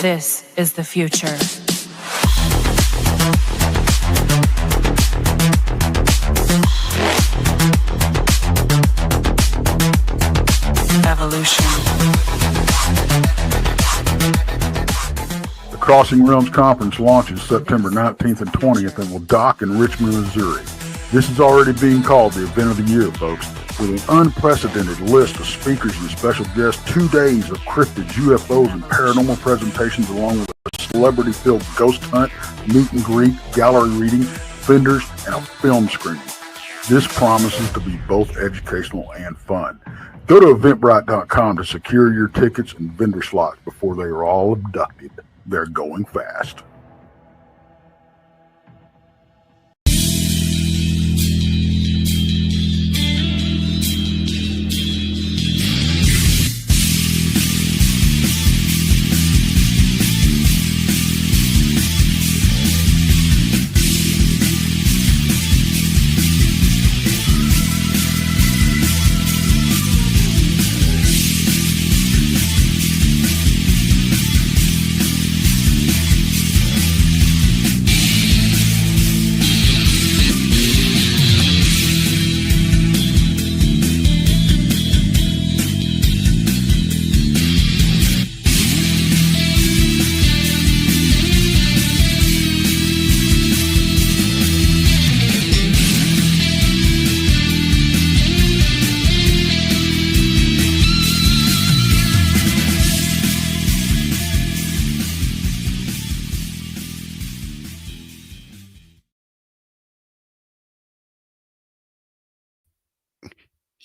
This is the future. Evolution. The Crossing Realms Conference launches September 19th and 20th and will dock in Richmond, Missouri. This is already being called the event of the year, folks. With an unprecedented list of speakers and special guests, 2 days of cryptids, UFOs, and paranormal presentations, along with a celebrity-filled ghost hunt, meet and greet, gallery reading, vendors, and a film screening. This promises to be both educational and fun. Go to Eventbrite.com to secure your tickets and vendor slots before they are all abducted. They're going fast.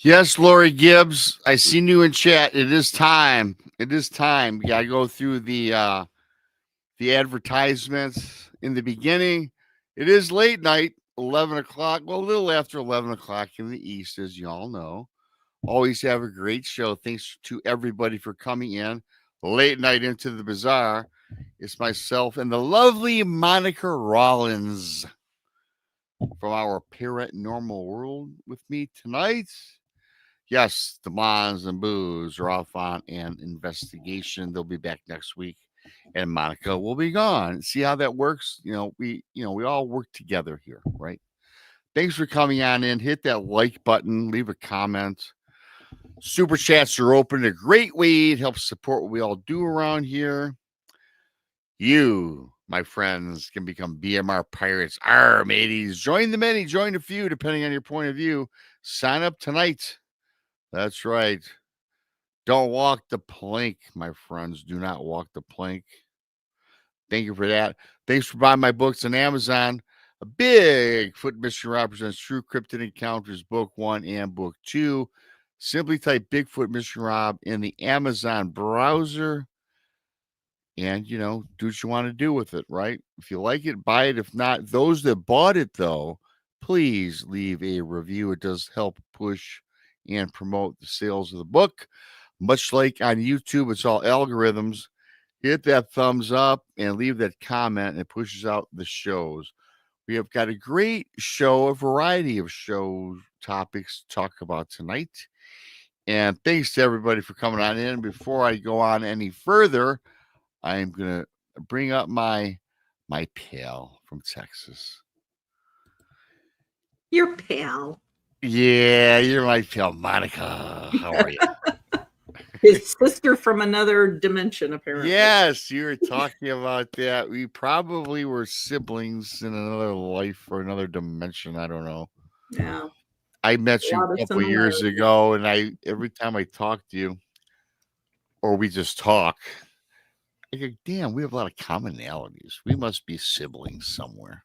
Yes, Lori Gibbs, I seen you in chat. It is time. It is time. We gotta go through the advertisements in the beginning. It is late night, 11 o'clock. Well, a little after 11 o'clock in the East, as you all know. Always have a great show. Thanks to everybody for coming in. Late night into the bazaar. It's myself and the lovely Monica Rollins from our paranormal world with me tonight. Yes, the Mons and Boos are off on an investigation. They'll be back next week, and Monica will be gone. See how that works? We all work together here, right? Thanks for coming on in. Hit that like button. Leave a comment. Super chats are open. A great way. It helps support what we all do around here. You, my friends, can become BMR pirates. Arr, mateys. Join the many, join a few, depending on your point of view. Sign up tonight. That's right. Don't walk the plank, my friends. Do not walk the plank. Thank you for that. Thanks for buying my books on Amazon. A Bigfoot Mystery Rob presents True Cryptid Encounters, Book 1 and Book 2. Simply type Bigfoot Mystery Rob in the Amazon browser. And, do what you want to do with it, right? If you like it, buy it. If not, those that bought it, though, please leave a review. It does help push and promote the sales of the book. Much like on YouTube, it's all algorithms. Hit that thumbs up and leave that comment, and it pushes out the shows. We have got a great show, a variety of show topics to talk about tonight. And thanks to everybody for coming on in. Before I go on any further, I'm going to bring up my pal from Texas. Your pal. Yeah, you're my pal, Monica. How are you? His sister from another dimension, apparently. Yes, you were talking about that. We probably were siblings in another life or another dimension. I don't know. Yeah. I met you a couple of years ago, and every time I talk to you, or we just talk, I go, damn, we have a lot of commonalities. We must be siblings somewhere.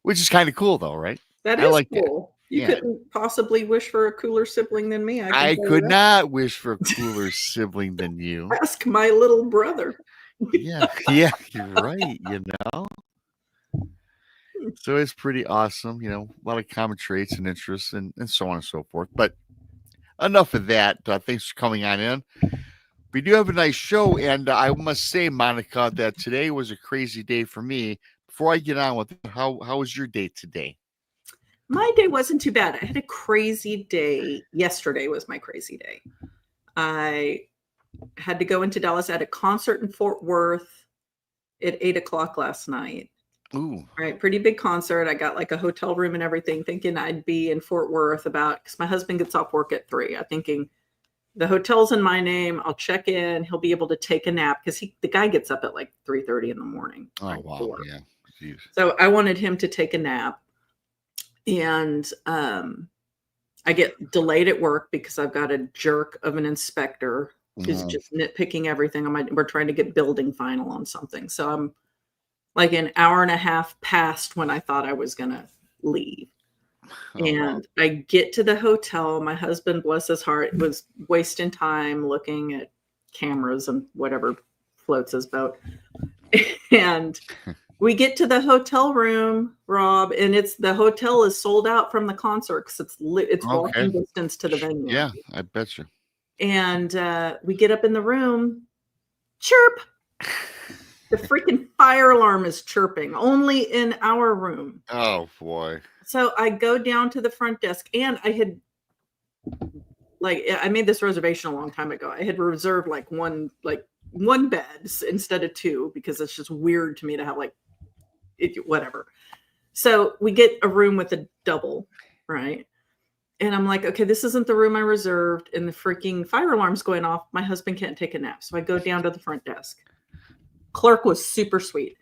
Which is kind of cool, though, right? That is cool. That. You couldn't possibly wish for a cooler sibling than me. I could not wish for a cooler sibling than you. Ask my little brother. Yeah, you're right, So it's pretty awesome, a lot of common traits and interests and so on and so forth. But enough of that. Thanks for coming on in. We do have a nice show, and I must say, Monica, that today was a crazy day for me. Before I get on with it, how was your day today? My day wasn't too bad. I had a crazy day. Yesterday was my crazy day. I had to go into Dallas. I had a concert in Fort Worth at 8:00 last night. Ooh. Right. Pretty big concert. I got like a hotel room and everything, thinking I'd be in Fort Worth because my husband gets off work at 3. I'm thinking the hotel's in my name. I'll check in. He'll be able to take a nap because the guy gets up at like 3:30 in the morning. Oh, right, wow. 4. Yeah. Jeez. So I wanted him to take a nap. And I get delayed at work because I've got a jerk of an inspector who's just nitpicking everything. We're trying to get building final on something. So I'm like an hour and a half past when I thought I was going to leave. Oh, And I get to the hotel. My husband, bless his heart, was wasting time looking at cameras and whatever floats his boat. And we get to the hotel room, Rob, and the hotel is sold out from the concert because it's walking distance to the venue. Yeah, I bet you. And we get up in the room, chirp. The freaking fire alarm is chirping only in our room. Oh boy. So I go down to the front desk, and I made this reservation a long time ago. I had reserved like one bed instead of 2 because it's just weird to me to have whatever. So we get a room with a double, right? And I'm like, okay, this isn't the room I reserved, and the freaking fire alarm's going off. My husband can't take a nap. So I go down to the front desk. Clerk was super sweet.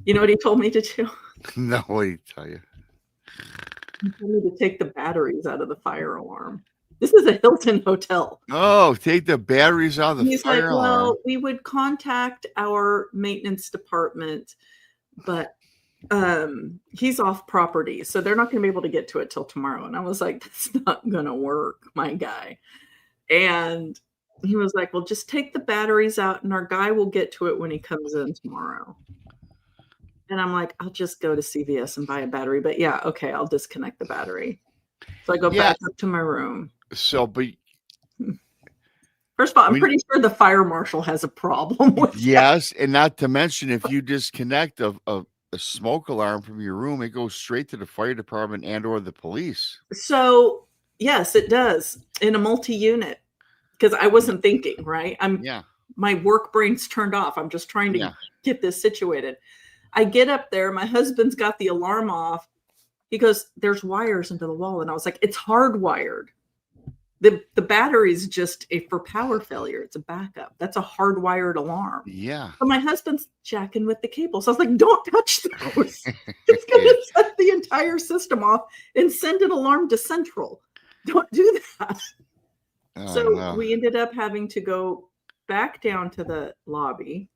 You know what he told me to do? No, what did he tell you? He told me to take the batteries out of the fire alarm. This is a Hilton hotel. Oh, take the batteries out of the He's fire like, alarm. well, we would contact our maintenance department, but he's off property, so they're not going to be able to get to it till tomorrow. And I was like, that's not going to work, my guy. And he was like, well, just take the batteries out and our guy will get to it when he comes in tomorrow. And I'm like, I'll just go to CVS and buy a battery. But yeah, okay, I'll disconnect the battery. So I go back up to my room. So, but first of all, I'm pretty sure the fire marshal has a problem with that. And not to mention, if you disconnect a smoke alarm from your room, it goes straight to the fire department and or the police. So yes, it does in a multi-unit. Because I wasn't thinking, right? My work brain's turned off. I'm just trying to get this situated. I get up there. My husband's got the alarm off. He goes, there's wires into the wall. And I was like, it's hardwired. The battery's just for power failure. It's a backup. That's a hardwired alarm. Yeah. So my husband's jacking with the cables. So I was like, don't touch those. It's going to set the entire system off and send an alarm to central. Don't do that. So we ended up having to go back down to the lobby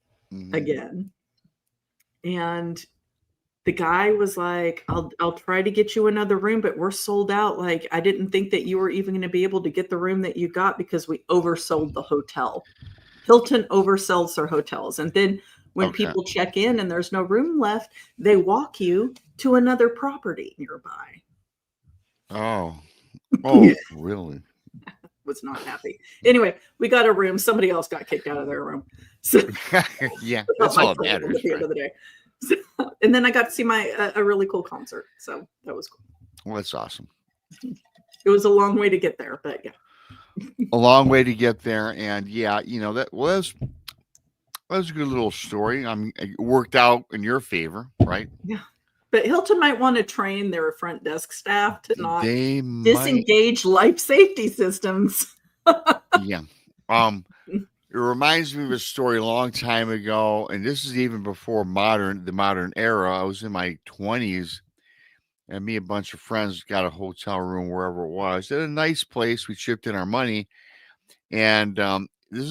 again. And the guy was like, I'll try to get you another room, but we're sold out. Like, I didn't think that you were even going to be able to get the room that you got because we oversold the hotel. Hilton oversells their hotels. And then when people check in and there's no room left, they walk you to another property nearby. Oh, really? Was not happy. Anyway, we got a room. Somebody else got kicked out of their room. So yeah, that's all that matters. At the end of the day. So, and then I got to see a really cool concert. So that was cool. Well, that's awesome. It was a long way to get there, but yeah. A long way to get there. And yeah, that was a good little story. It worked out in your favor, right? Yeah. But Hilton might want to train their front desk staff to not disengage life safety systems. Yeah. It reminds me of a story a long time ago, and this is even before the modern era. I was in my 20s, and me and a bunch of friends got a hotel room wherever it was at a nice place. We chipped in our money, and this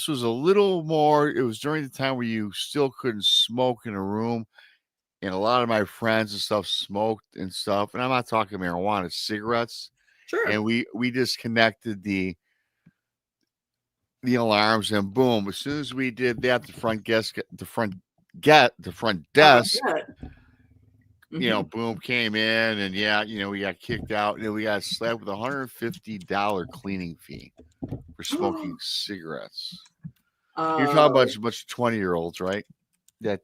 was a little more. It was during the time where you still couldn't smoke in a room. And a lot of my friends and stuff smoked and stuff. And I'm not talking marijuana, cigarettes. Sure. And we disconnected the alarms, and boom, as soon as we did that, the front desk, boom, came in, and we got kicked out, and then we got slapped with $150 cleaning fee for smoking cigarettes. You're talking about a bunch of 20-year-olds, right? That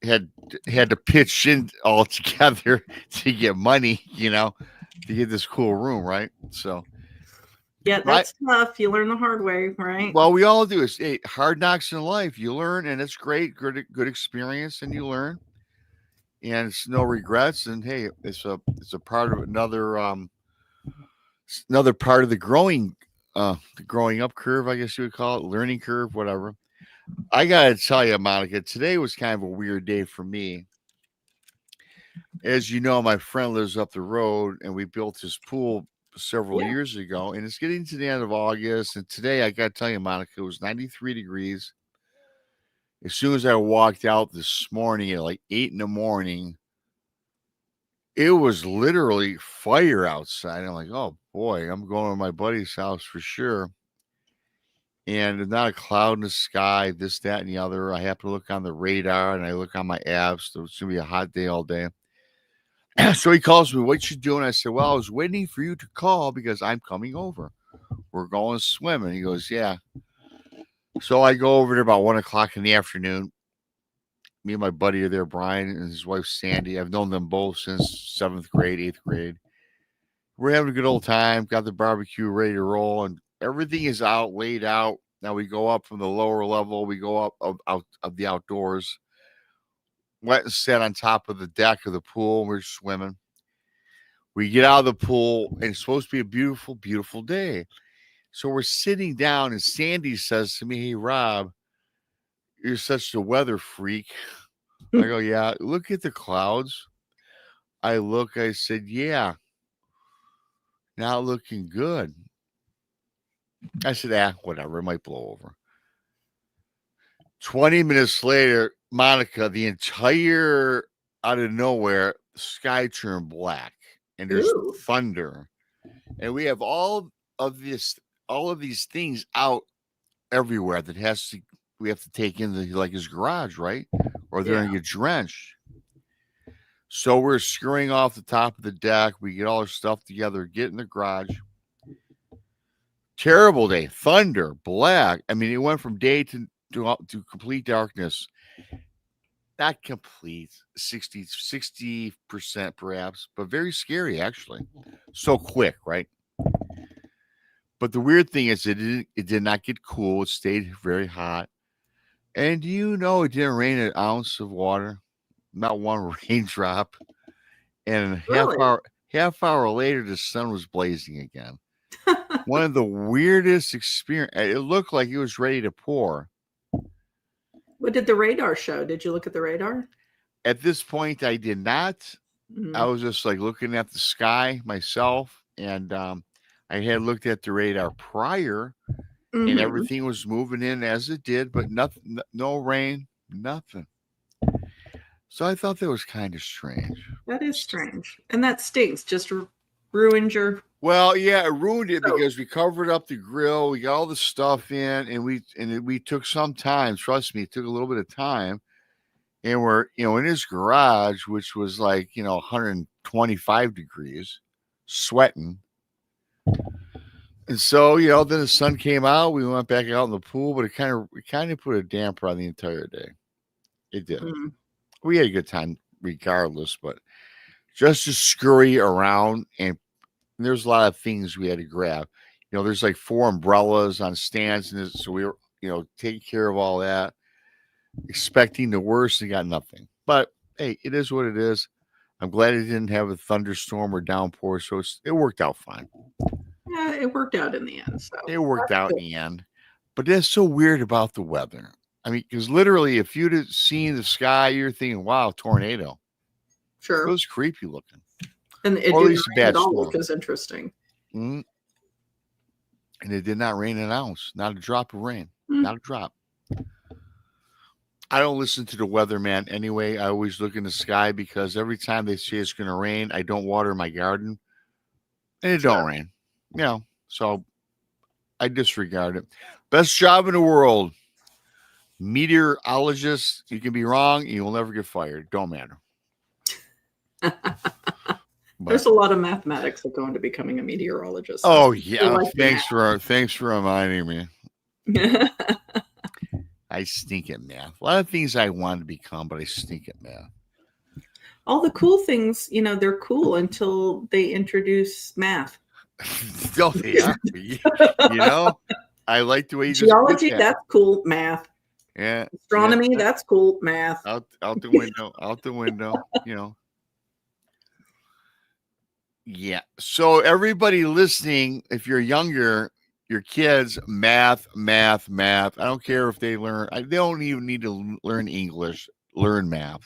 had to pitch in all together to get money, to get this cool room, right? So Yeah, that's tough. You learn the hard way, right? Well, we all do. It's hard knocks in life. You learn, and it's great, good experience, and you learn, and it's no regrets. And hey, it's a part of another part of the growing up curve, I guess you would call it, learning curve, whatever. I gotta tell you, Monica, today was kind of a weird day for me. As you know, my friend lives up the road, and we built his pool several years ago, and it's getting to the end of August. And today, I got to tell you, Monica, it was 93 degrees. As soon as I walked out this morning at like 8 in the morning, it was literally fire outside. I'm like, oh boy, I'm going to my buddy's house for sure. And there's not a cloud in the sky, this, that, and the other. I happen to look on the radar, and I look on my apps. So it's going to be a hot day all day. So he calls me, what you doing? I said, well, I was waiting for you to call because I'm coming over. We're going swimming. He goes, yeah. So I go over there about 1 o'clock in the afternoon. Me and my buddy are there, Brian, and his wife, Sandy. I've known them both since 7th grade, 8th grade. We're having a good old time. Got the barbecue ready to roll, and everything is out, laid out. Now we go up from the lower level. We go up of the outdoors. Went and sat on top of the deck of the pool. We're swimming. We get out of the pool, and it's supposed to be a beautiful, beautiful day. So we're sitting down, and Sandy says to me, hey, Rob, you're such a weather freak. I go, yeah, look at the clouds. I said, yeah, not looking good. I said, whatever, it might blow over. 20 minutes later, Monica, the entire out of nowhere, sky turned black, and there's thunder, and we have all of these things out everywhere that we have to take into like his garage, right? Or they're gonna get drenched. So we're scurrying off the top of the deck. We get all our stuff together, get in the garage. Terrible day, thunder, black. I mean, it went from day to complete darkness. Not complete, 60% perhaps, but very scary actually. So quick, right? But the weird thing is it did not get cool. It stayed very hot. And do you know it didn't rain an ounce of water? Not one raindrop. And half hour later, the sun was blazing again. One of the weirdest experience. It looked like it was ready to pour. What did the radar show? Did you look at the radar? At this point, I did not. Mm-hmm. I was just like looking at the sky myself, and I had looked at the radar prior, and everything was moving in as it did, but nothing, no rain, nothing. So I thought that was kind of strange. That is strange, and that stinks. Just ruined your. Well, yeah, it ruined it because we covered up the grill. We got all the stuff in, and we took some time. Trust me, it took a little bit of time. And we're, in his garage, which was like, 125 degrees, sweating. And so, then the sun came out. We went back out in the pool, but it kind of put a damper on the entire day. It did. Mm-hmm. We had a good time regardless, but just to scurry around, and there's a lot of things we had to grab. There's like 4 umbrellas on stands, and so we were, taking care of all that, expecting the worst, and got nothing. But hey, it is what it is. I'm glad it didn't have a thunderstorm or downpour, so it worked out fine. Yeah, it worked out in the end. So it worked out in the end. But that's so weird about the weather. I mean, because literally, if you'd have seen the sky, you're thinking, wow, tornado. Sure. It was creepy looking. And it didn't rain at all, which is interesting. Mm-hmm. And it did not rain an ounce. Not a drop of rain. Not a drop. I don't listen to the weatherman anyway. I always look in the sky because every time they say it's going to rain, I don't water my garden. And it don't rain. So I disregard it. Best job in the world. Meteorologist. You can be wrong and you will never get fired. Don't matter. There's a lot of mathematics that go into becoming a meteorologist. Oh yeah, like thanks for reminding me. I stink at math. A lot of things I want to become, but I stink at math. All the cool things, they're cool until they introduce math. No, they are. I like the way you Geology, just that's cool. Math. Yeah. Astronomy, that's cool. Math. Out the window. Out the window. Yeah. So everybody listening, if you're younger, your kids, math. I don't care if they learn. They don't even need to learn English. Learn math.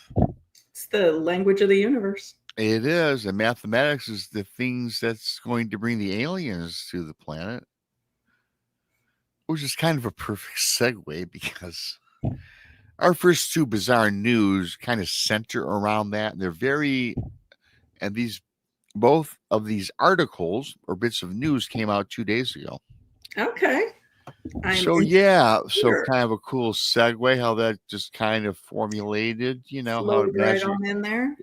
It's the language of the universe. It is. And mathematics is the things that's going to bring the aliens to the planet. Which is kind of a perfect segue because our first two bizarre news kind of center around that. And both of these articles or bits of news came out 2 days ago. Okay. So kind of a cool segue how that just kind of formulated, how right on in there.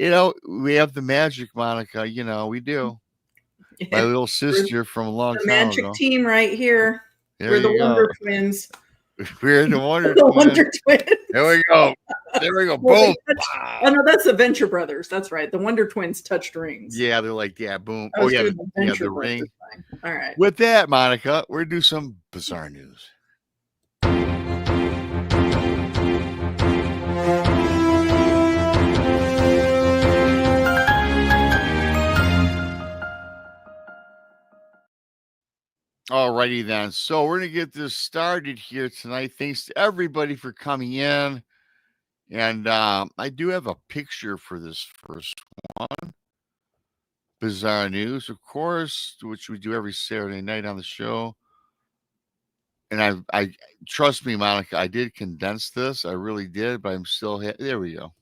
We have the magic, Monica, we do. Yeah. My little sister from a long time magic ago. Team right here. We're the Wonder Twins. We're the Wonder the Wonder Twins. There we go. Boom. Oh no, that's the Venture Brothers. That's right. The Wonder Twins touched rings. Yeah, they're like, yeah, boom. The ring. All right. With that, Monica, we're going to do some bizarre news. Alrighty then. So we're going to get this started here tonight. Thanks to everybody for coming in. And I do have a picture for this first one. Bizarre news, of course, which we do every Saturday night on the show. And I trust me, Monica, I did condense this. I really did, but I'm still there we go.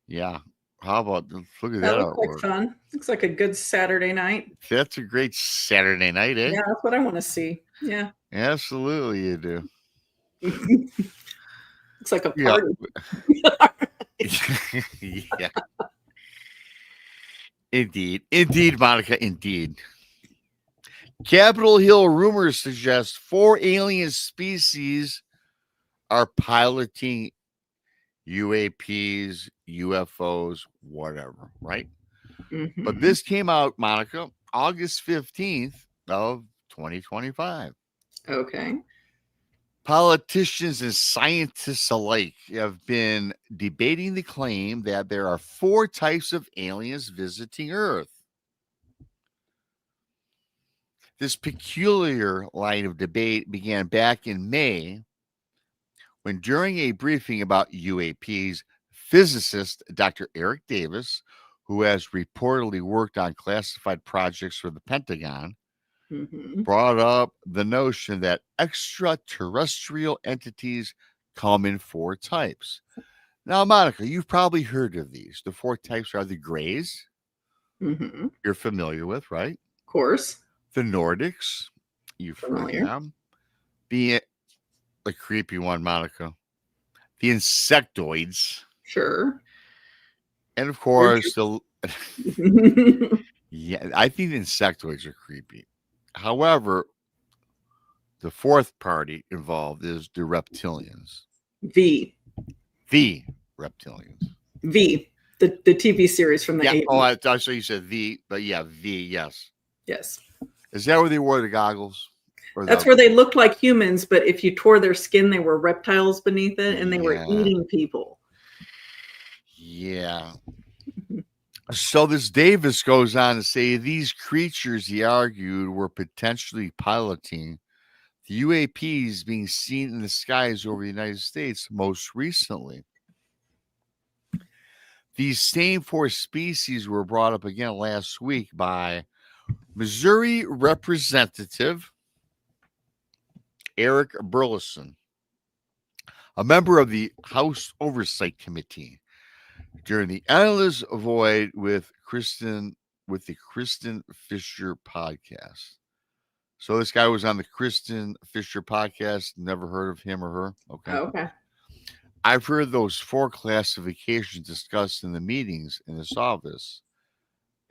Yeah. How about look at that? Looks like fun. Looks like a good Saturday night. That's a great Saturday night, eh? Yeah, that's what I want to see. Yeah. Absolutely, you do. Looks like a party. Yeah. Indeed, Monica, indeed. Capitol Hill rumors suggest 4 alien species are piloting UAPs, UFOs, whatever, right? Mm-hmm. But this came out, Monica, August 15th of 2025. Okay. Politicians and scientists alike have been debating the claim that there are 4 types of aliens visiting Earth. This peculiar line of debate began back in May when, during a briefing about UAPs, physicist Dr. Eric Davis, who has reportedly worked on classified projects for the Pentagon, brought up the notion that extraterrestrial entities come in 4 types. Now, Monica, you've probably heard of these. The 4 types are the Greys. You're familiar with, right? Of course. The Nordics. You've heard of them. The creepy one, Monica. The insectoids. Sure. And of course, yeah, I think the insectoids are creepy. However, the 4th party involved is the reptilians. The reptilians. The TV series from the 80s. Oh, I thought you said the, but yeah, yes. Yes. Is that where they wore the goggles? That's where they looked like humans, but if you tore their skin, they were reptiles beneath it, and they were eating people. Yeah. So this Davis goes on to say these creatures, he argued, were potentially piloting the UAPs being seen in the skies over the United States most recently. These same 4 species were brought up again last week by Missouri Representative Eric Burleson, a member of the House Oversight Committee, during the Endless Void with the Kristen Fisher podcast. So this guy was on the Kristen Fisher podcast. Never heard of him or her. Okay. I've heard those 4 classifications discussed in the meetings in this office,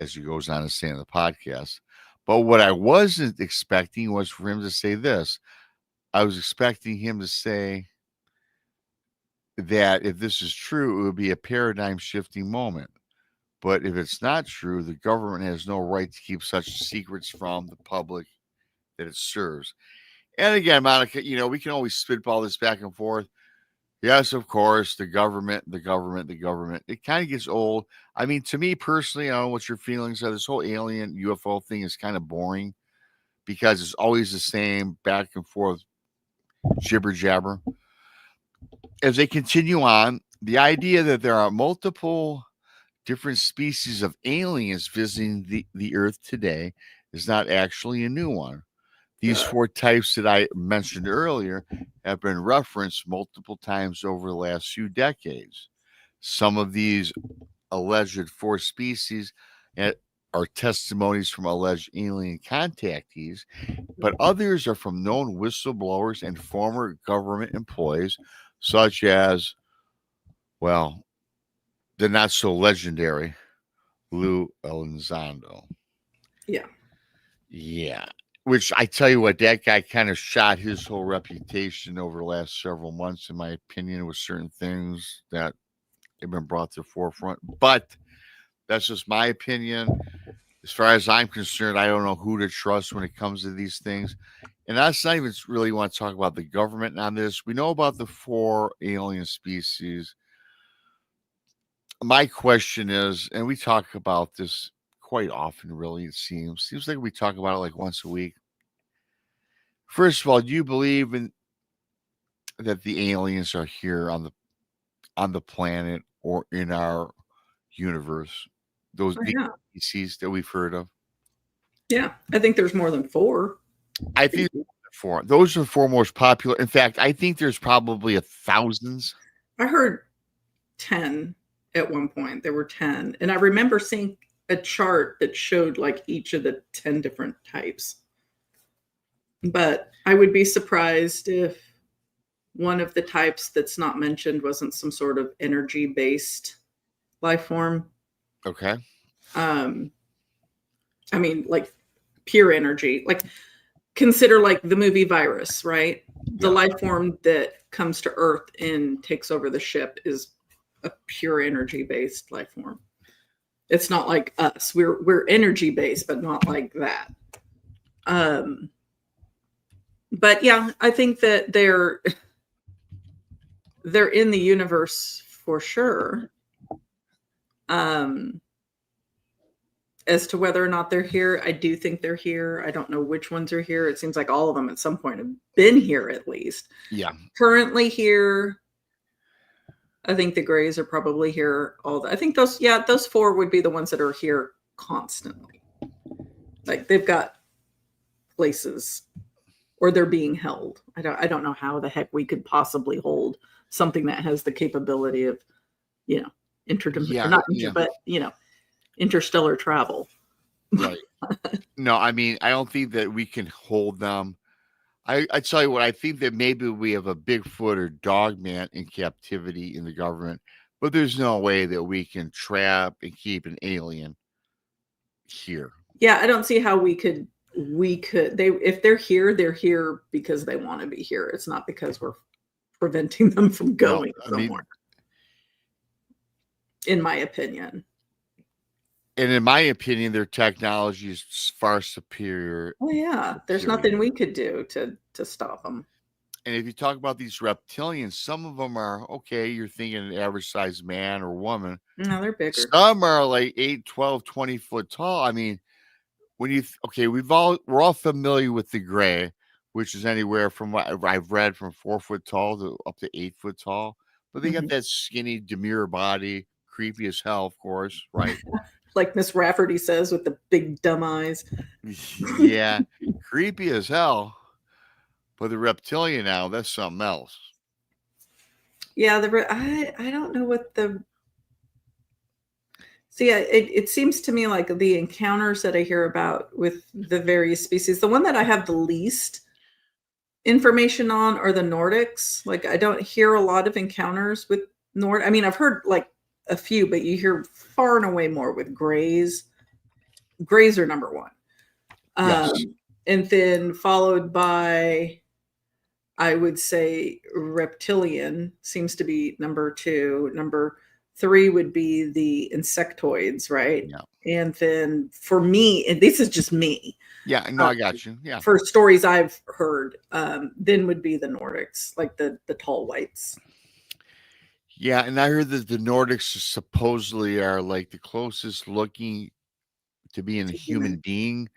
as he goes on to say in the podcast. But what I wasn't expecting was for him to say this. I was expecting him to say that if this is true, it would be a paradigm shifting moment. But if it's not true, the government has no right to keep such secrets from the public that it serves. And again, Monica, we can always spitball this back and forth. Yes, of course, the government. It kind of gets old. I mean, to me personally, I don't know what your feelings are. This whole alien UFO thing is kind of boring because it's always the same back and forth jibber jabber. As they continue on, the idea that there are multiple different species of aliens visiting the Earth today is not actually a new one. These 4 types that I mentioned earlier have been referenced multiple times over the last few decades. Some of these alleged 4 species are testimonies from alleged alien contactees, but others are from known whistleblowers and former government employees, such as, well, the not so legendary Lou Elizondo. Yeah. Which I tell you what, that guy kind of shot his whole reputation over the last several months, in my opinion, with certain things that have been brought to the forefront. But that's just my opinion. As far as I'm concerned, I don't know who to trust when it comes to these things. And that's not even really want to talk about the government on this. We know about the 4 alien species. My question is, and we talk about this quite often, really, it seems like we talk about it like once a week. First of all, do you believe that the aliens are here on the planet or in our universe? Those species that we've heard of. Yeah, I think there's more than 4. I think 4. Those are the 4 most popular. In fact, I think there's probably thousands. I heard 10 at one point. There were 10, and I remember seeing a chart that showed like each of the 10 different types. But I would be surprised if one of the types that's not mentioned wasn't some sort of energy-based life form. Okay. I mean, like pure energy. Like consider like the movie Virus, right? The life form that comes to Earth and takes over the ship is a pure energy-based life form. It's not like us. We're energy-based, but not like that. But yeah, I think that they're in the universe for sure. As to whether or not they're here, I do think they're here. I don't know which ones are here. It seems like all of them at some point have been here at least. Yeah. Currently here. I think the Greys are probably here. I think those 4 would be the ones that are here constantly. Like they've got places, or they're being held. I don't know how the heck we could possibly hold something that has the capability of, interstellar travel. Right. No, I mean, I don't think that we can hold them. I tell you what, I think that maybe we have a Bigfoot or Dogman in captivity in the government, but there's no way that we can trap and keep an alien here. Yeah, I don't see how we could. If they're here because they want to be here. It's not because we're preventing them from going somewhere. In my opinion. And in my opinion, their technology is far superior. Oh yeah, there's nothing we could do to stop them. And if you talk about these reptilians, some of them are okay. You're thinking an average sized man or woman. No, they're bigger. Some are like 8, 12, 20 foot tall. I mean, when we're all familiar with the gray, which is anywhere from what I've read from 4 foot tall to up to 8 foot tall. But they got that skinny, demure body, creepy as hell, of course, right? Like Miss Rafferty says, with the big dumb eyes. Yeah, creepy as hell. But the reptilian now, that's something else. Yeah, I don't know what the... See, it seems to me like the encounters that I hear about with the various species, the one that I have the least information on are the Nordics. Like, I don't hear a lot of encounters with I mean, I've heard like a few, but you hear far and away more with Greys. Greys are number 1. Yes. And then followed by, I would say, reptilian seems to be number 2. Number 3 would be the insectoids, right? Yeah. And then for me, and this is just me. Yeah, no, I got you. Yeah. For stories I've heard, then would be the Nordics, like the tall whites. Yeah, and I heard that the Nordics supposedly are like the closest looking to being a human being.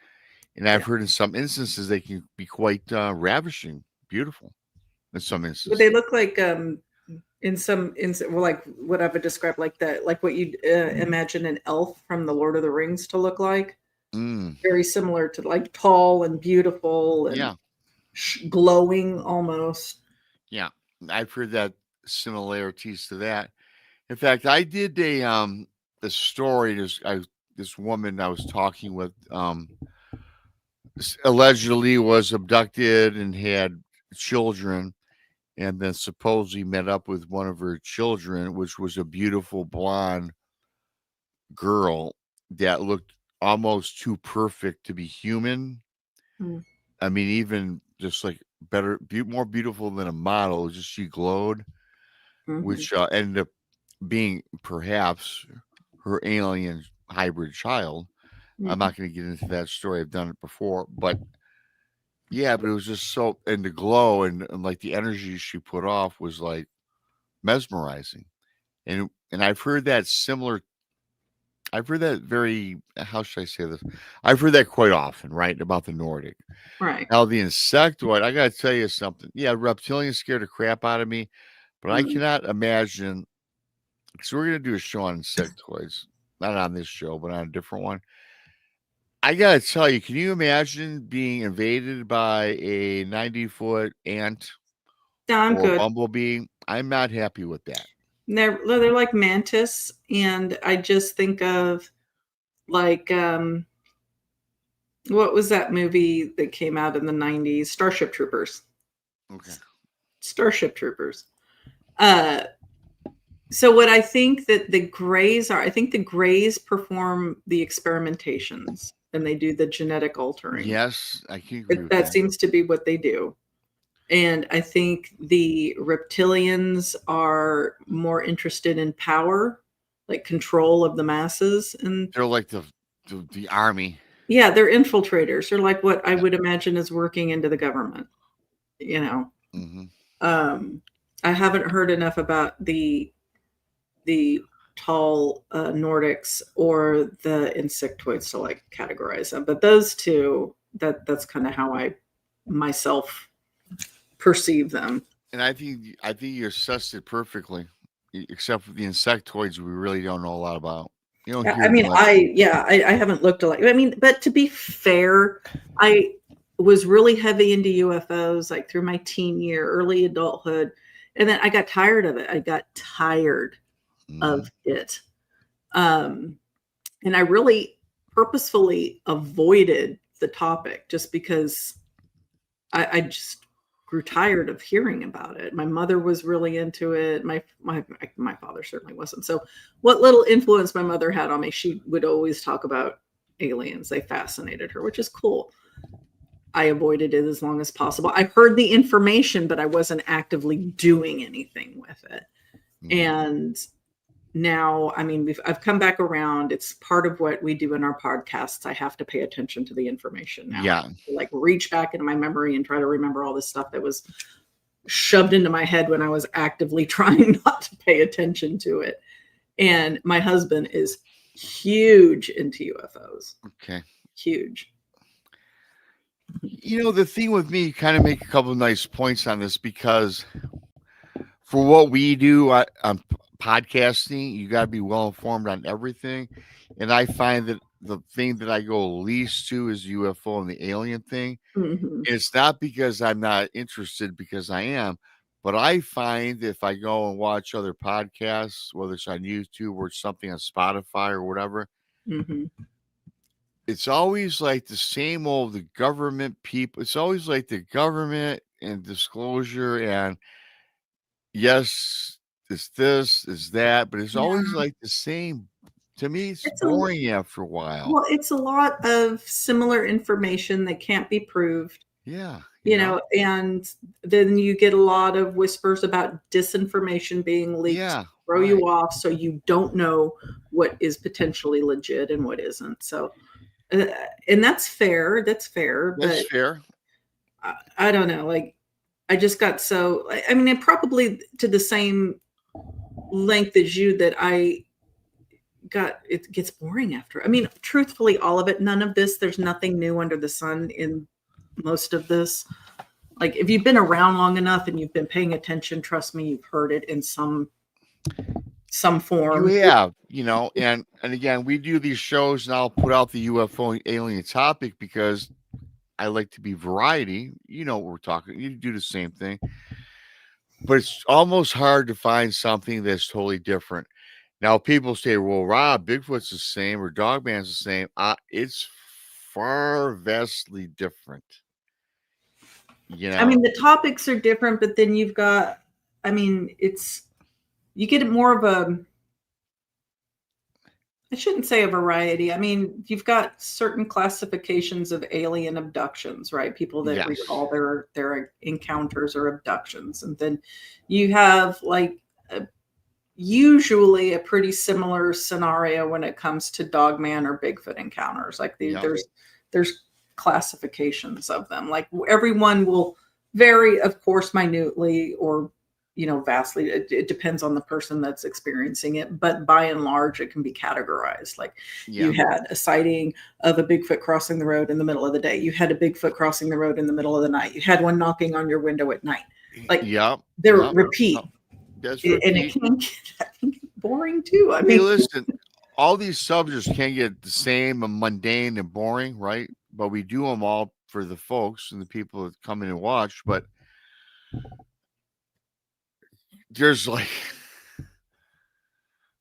And I've heard in some instances they can be quite ravishing, beautiful in some instances. But they look like in some well, like what I would describe like what you'd imagine an elf from the Lord of the Rings to look like. Very similar to like tall and beautiful and glowing almost. Yeah, I've heard that similarities to that. In fact, I did a story. This woman I was talking with allegedly was abducted and had children, and then supposedly met up with one of her children, which was a beautiful blonde girl that looked almost too perfect to be human. I mean, even just like more beautiful than a model. Just she glowed, which ended up being perhaps her alien hybrid child. I'm not going to get into that story. I've done it before, but yeah, but it was just so, and the glow and like the energy she put off was like mesmerizing. And I've heard that similar. I've heard that very, how should I say this? I've heard that quite often, right? About the Nordic. Right. Now, the insectoid, I got to tell you something. Yeah, reptilians scared the crap out of me, but I cannot imagine. So we're going to do a show on insectoids, not on this show, but on a different one. I got to tell you, can you imagine being invaded by a 90-foot ant or bumblebee? I'm not happy with that. They're like mantis, and I just think of like what was that movie that came out in the 90s? Starship Troopers. Okay. Starship Troopers. So what I think that the Greys are, I think the Greys perform the experimentations and they do the genetic altering. Yes, I can agree with that. Seems to be what they do. And I think the reptilians are more interested in power, like control of the masses. And they're like the army. Yeah, they're infiltrators. They're like what I would imagine is working into the government, you know. I haven't heard enough about the tall Nordics or the insectoids to like categorize them. But those two, that's kind of how I myself perceive them. And I think you assessed it perfectly, except for the insectoids we really don't know a lot about. You don't hear I mean, I haven't looked a lot. I mean, but to be fair, I was really heavy into UFOs like through my teen year, early adulthood. And then I got tired of it. I got tired of it. And I really purposefully avoided the topic just because I just grew tired of hearing about it. My mother was really into it. My father certainly wasn't. So what little influence my mother had on me, she would always talk about aliens. They fascinated her, which is cool. I avoided it as long as possible. I heard the information, but I wasn't actively doing anything with it. And now, I mean, I've come back around. It's part of what we do in our podcasts. I have to pay attention to the information now. Yeah. Like reach back into my memory and try to remember all this stuff that was shoved into my head when I was actively trying not to pay attention to it. And my husband is huge into UFOs. Okay. Huge. You know, the thing with me, kind of make a couple of nice points on this, because for what we do on podcasting, you got to be well informed on everything. And I find that the thing that I go least to is UFO and the alien thing. It's not because I'm not interested, because I am, but I find if I go and watch other podcasts, whether it's on YouTube or something on Spotify or whatever, it's always like the same old, the government people. It's always like the government and disclosure and yes, it's this, it's that, but it's always like the same. To me, it's boring after a while. Well, it's a lot of similar information that can't be proved. Yeah. You know, and then you get a lot of whispers about disinformation being leaked throw you off, so you don't know what is potentially legit and what isn't. So, and that's fair. That's fair. That's but fair. I don't know. Like, I just got so. I mean, it probably to the same length as you that I got. It gets boring after. I mean, truthfully, all of it. None of this. There's nothing new under the sun in most of this. Like, if you've been around long enough and you've been paying attention, trust me, you've heard it in some form. You have, and again, we do these shows, and I'll put out the UFO alien topic because I like to be variety. You know what we're talking. You do the same thing, but it's almost hard to find something that's totally different. Now, people say, "Well, Rob, Bigfoot's the same or Dogman's the same." It's far vastly different. I mean, the topics are different, but then you've got, I mean, you get more of I shouldn't say a variety. I mean, you've got certain classifications of alien abductions, right? People that recall their encounters or abductions. And then you have like usually a pretty similar scenario when it comes to Dogman or Bigfoot encounters. Like there's classifications of them. Like everyone will vary, of course, minutely or vastly. It depends on the person that's experiencing it, but by and large it can be categorized. Like you had a sighting of a Bigfoot crossing the road in the middle of the day, you had a Bigfoot crossing the road in the middle of the night, you had one knocking on your window at night. Like they're repeat. And it can get boring too. I mean, listen, all these subjects can get the same and mundane and boring, right? But we do them all for the folks and the people that come in and watch. But there's like,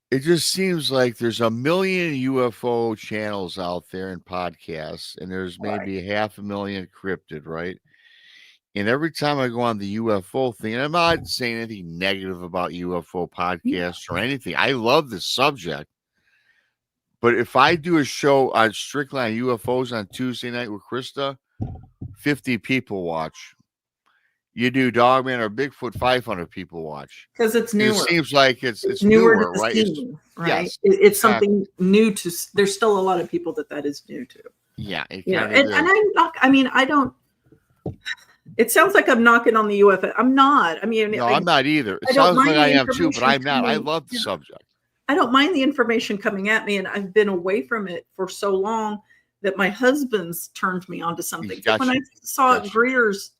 it just seems like there's a million UFO channels out there and podcasts, and there's maybe 500,000 cryptid, right? And every time I go on the UFO thing, and I'm not saying anything negative about UFO podcasts or anything. I love this subject. But if I do a show on strictly on UFOs on Tuesday night with Krista, 50 people watch. You do Dogman or Bigfoot, 500 people watch. Because it's newer. It seems like it's newer, right? Scene, right? It's something new to. There's still a lot of people that is new to. Yeah, and I'm not. I mean, I don't. It sounds like I'm knocking on the UFO. I'm not. I mean, no, I'm not either. It sounds like I am too, but I'm not. I love the subject. I don't mind the information coming at me, and I've been away from it for so long that my husband's turned me on to something. When I saw Greer's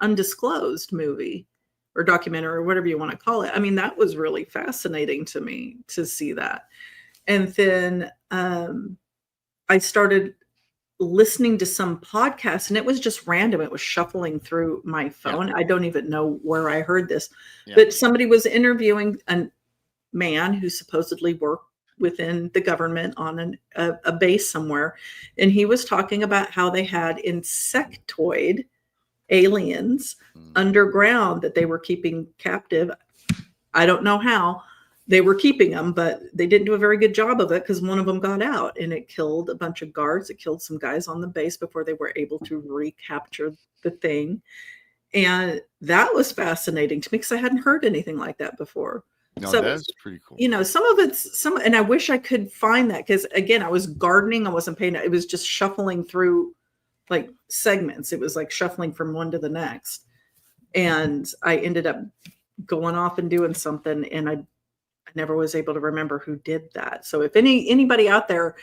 Undisclosed movie or documentary or whatever you want to call it, I mean, that was really fascinating to me to see that. And then I started listening to some podcasts, and it was just random. It was shuffling through my phone. I don't even know where I heard this, but somebody was interviewing a man who supposedly worked within the government on a base somewhere, and he was talking about how they had insectoid aliens underground that they were keeping captive. I don't know how they were keeping them, but they didn't do a very good job of it because one of them got out and it killed a bunch of guards. It killed some guys on the base before they were able to recapture the thing. And that was fascinating to me because I hadn't heard anything like that before. No, so that's pretty cool. Some of it's and I wish I could find that because again, I was gardening. I wasn't paying. It was just shuffling through like segments. It was like shuffling from one to the next. And I ended up going off and doing something, and I never was able to remember who did that. So if anybody out there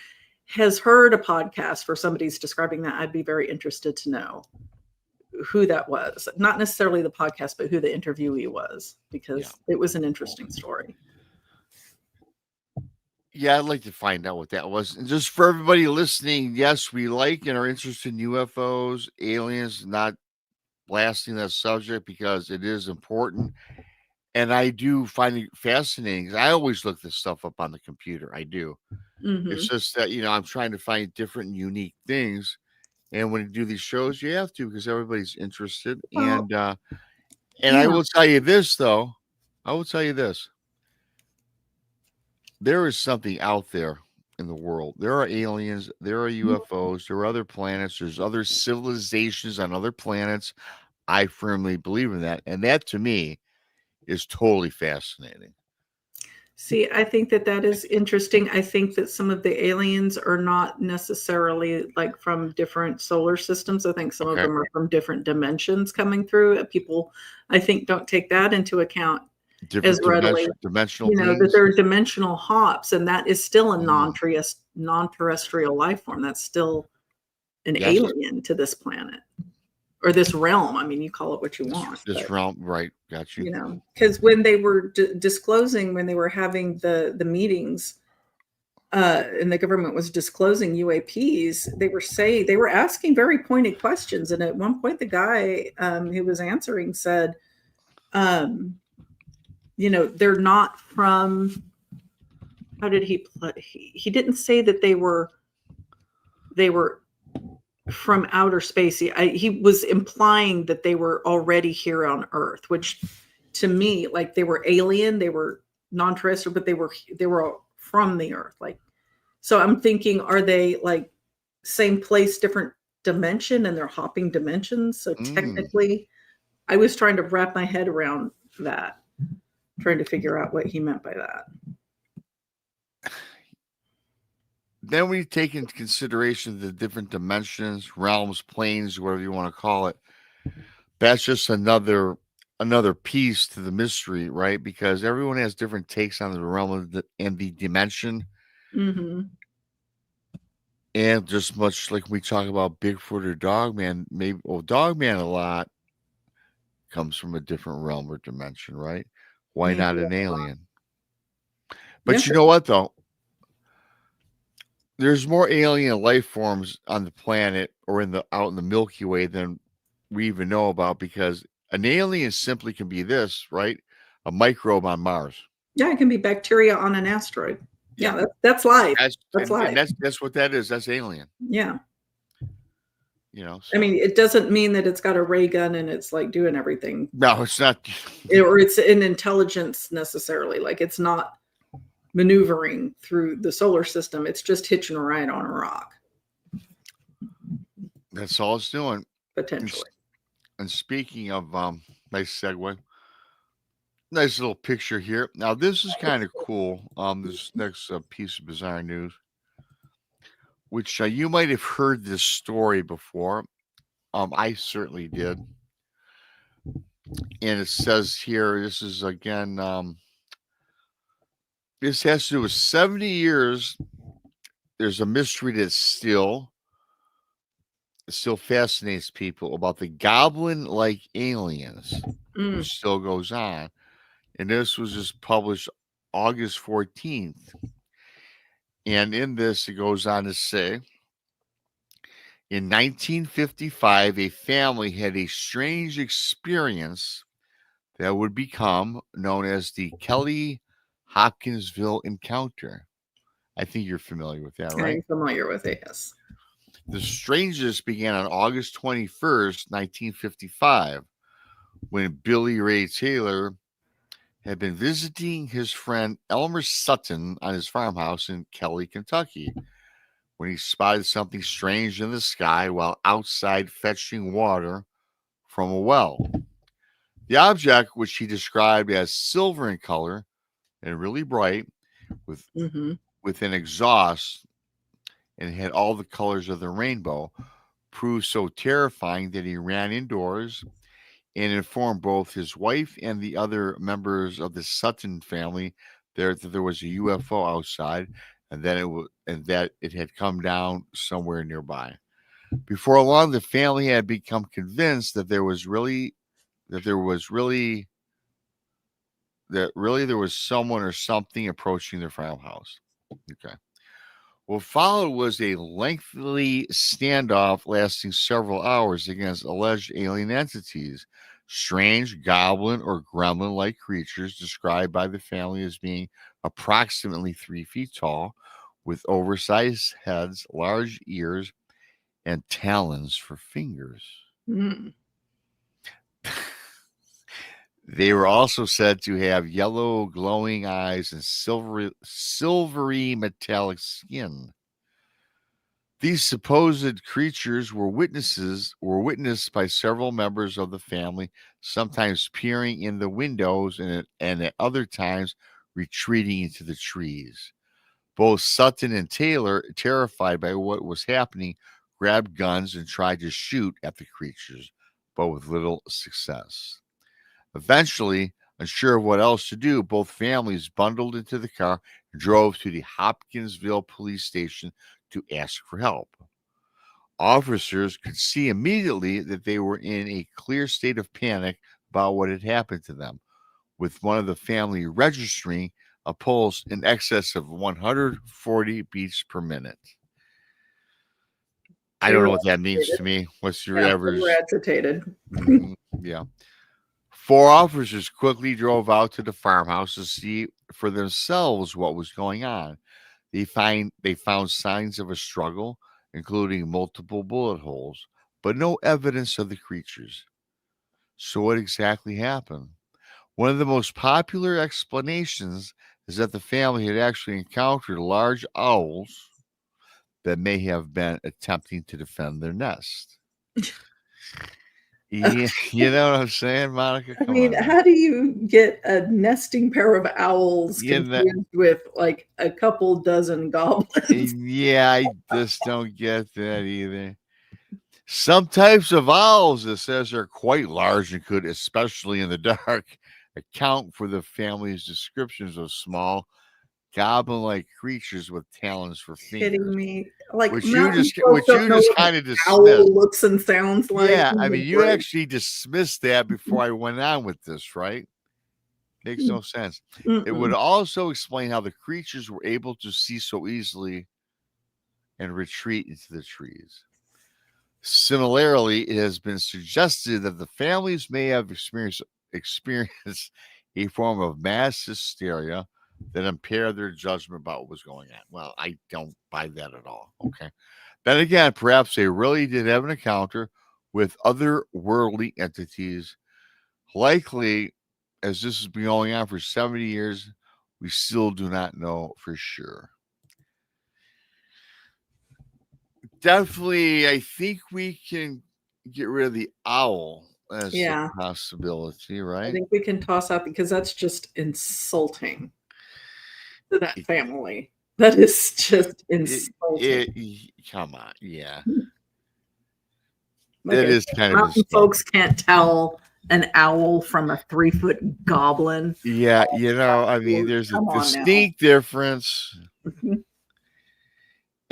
has heard a podcast where somebody's describing that, I'd be very interested to know who that was. Not necessarily the podcast, but who the interviewee was, because it was an interesting story. Yeah, I'd like to find out what that was. And just for everybody listening, yes, we like and are interested in UFOs, aliens, not blasting that subject because it is important. And I do find it fascinating because I always look this stuff up on the computer. I do. Mm-hmm. It's just that, I'm trying to find different and unique things. And when you do these shows, you have to because everybody's interested. Well, and I will tell you this, though. I will tell you this. There is something out there in the world. There are aliens. There are UFOs. There are other planets. There's other civilizations on other planets. I firmly believe in that. And that, to me, is totally fascinating. See, I think that is interesting. I think that some of the aliens are not necessarily like from different solar systems. I think some of them are from different dimensions coming through. People, I think, don't take that into account as readily. Dimensional that there are dimensional hops, and that is still a non-terrestrial life form. That's still an alien to this planet. Or this realm. I mean, you call it what you want. This realm, right? Got you. You know, because when they were disclosing, when they were having the meetings, and the government was disclosing UAPs, they were asking very pointed questions. And at one point, the guy who was answering said, you know, they're not from. How did he put? He didn't say that they were from outer space. He was implying that they were already here on Earth, which to me, like, they were alien, they were non-terrestrial, but they were from the Earth. Like, so I'm thinking, are they like same place, different dimension, and they're hopping dimensions? So technically, I was trying to wrap my head around that, trying to figure out what he meant by that. Then we take into consideration the different dimensions, realms, planes, whatever you want to call it. That's just another piece to the mystery, right? Because everyone has different takes on the realm and the dimension. Mm-hmm. And just much like we talk about Bigfoot or Dogman, Dogman a lot comes from a different realm or dimension, right? Why not an alien? But you know what, though? There's more alien life forms on the planet or out in the Milky Way than we even know about, because an alien simply can be this, right? A microbe on Mars. Yeah, it can be bacteria on an asteroid. Yeah, that's life. That's life. And that's what that is. That's alien. Yeah. You know, I mean, it doesn't mean that it's got a ray gun and it's like doing everything. No, it's not. Or it's an intelligence necessarily. Like, it's not maneuvering through the solar system. It's just hitching a ride on a rock. That's all it's doing. Potentially. And speaking of, nice segue. Nice little picture here. Now, this is kind of cool. This next piece of bizarre news, which you might have heard this story before. I certainly did. And it says here, this is again, this has to do with 70 years. There's a mystery that still fascinates people about the goblin-like aliens, which still goes on. And this was just published August 14th. And in this, it goes on to say, in 1955, a family had a strange experience that would become known as the Kelly Hopkinsville encounter. I think you're familiar with that, right? I'm familiar with it, yes. The strangest began on August 21st, 1955, when Billy Ray Taylor had been visiting his friend Elmer Sutton on his farmhouse in Kelly, Kentucky, when he spotted something strange in the sky while outside fetching water from a well. The object, which he described as silver in color and really bright, with an exhaust, and had all the colors of the rainbow, proved so terrifying that he ran indoors and informed both his wife and the other members of the Sutton family that there was a UFO outside, and that it had come down somewhere nearby. Before long, the family had become convinced that there was someone or something approaching their farmhouse. Okay. What followed was a lengthy standoff lasting several hours against alleged alien entities, strange goblin or gremlin-like creatures described by the family as being approximately 3 feet tall, with oversized heads, large ears, and talons for fingers. They were also said to have yellow glowing eyes and silvery metallic skin. These supposed creatures were witnessed by several members of the family, sometimes peering in the windows and at other times retreating into the trees. Both Sutton and Taylor, terrified by what was happening, grabbed guns and tried to shoot at the creatures, but with little success. Eventually, unsure of what else to do, both families bundled into the car and drove to the Hopkinsville police station to ask for help. Officers could see immediately that they were in a clear state of panic about what had happened to them, with one of the family registering a pulse in excess of 140 beats per minute. I don't know what that means to me. What's your average? They were agitated. Yeah. 4 officers quickly drove out to the farmhouse to see for themselves what was going on. They found signs of a struggle, including multiple bullet holes, but no evidence of the creatures. So what exactly happened? One of the most popular explanations is that the family had actually encountered large owls that may have been attempting to defend their nest. Yeah, you know what I'm saying, Monica? I mean, how do you get a nesting pair of owls confused with like a couple dozen goblins? Yeah, I just don't get that either. Some types of owls, it says, are quite large and could, especially in the dark, account for the family's descriptions of small, goblin-like creatures with talons for fingers. Kidding me? Like which you just kind of dismissed. Owl looks and sounds like. Yeah, I mean, you actually dismissed that before I went on with this, right? Makes no sense. It would also explain how the creatures were able to see so easily and retreat into the trees. Similarly, it has been suggested that the families may have experienced a form of mass hysteria that impaired their judgment about what was going on. Well, I don't buy that at all. Okay. Then again, perhaps they really did have an encounter with other worldly entities. Likely, as this has been going on for 70 years, we still do not know for sure. Definitely, I think we can get rid of the owl as a possibility, right? I think we can toss out because that's just insulting to that family. That is just insulting. Come on, yeah. Like that is kind of folks can't tell an owl from a 3-foot goblin. Yeah, you know, I mean, there's a distinct difference.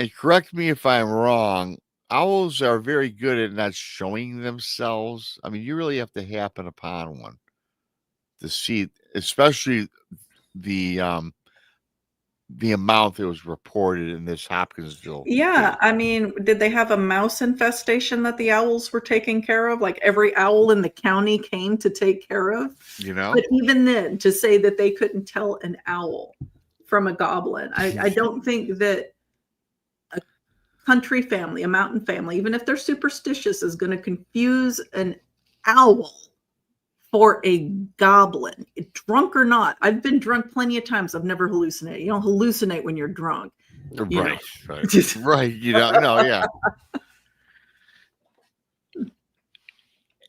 And correct me if I'm wrong, owls are very good at not showing themselves. I mean, you really have to happen upon one to see, especially the amount that was reported in this Hopkinsville. Yeah, I mean, did they have a mouse infestation that the owls were taking care of? Like every owl in the county came to take care of? You know? But even then, to say that they couldn't tell an owl from a goblin, I don't think that a country family, a mountain family, even if they're superstitious, is going to confuse an owl for a goblin, drunk or not. I've been drunk plenty of times. I've never hallucinated. You don't hallucinate when you're drunk. Right. Right. You know, no, yeah.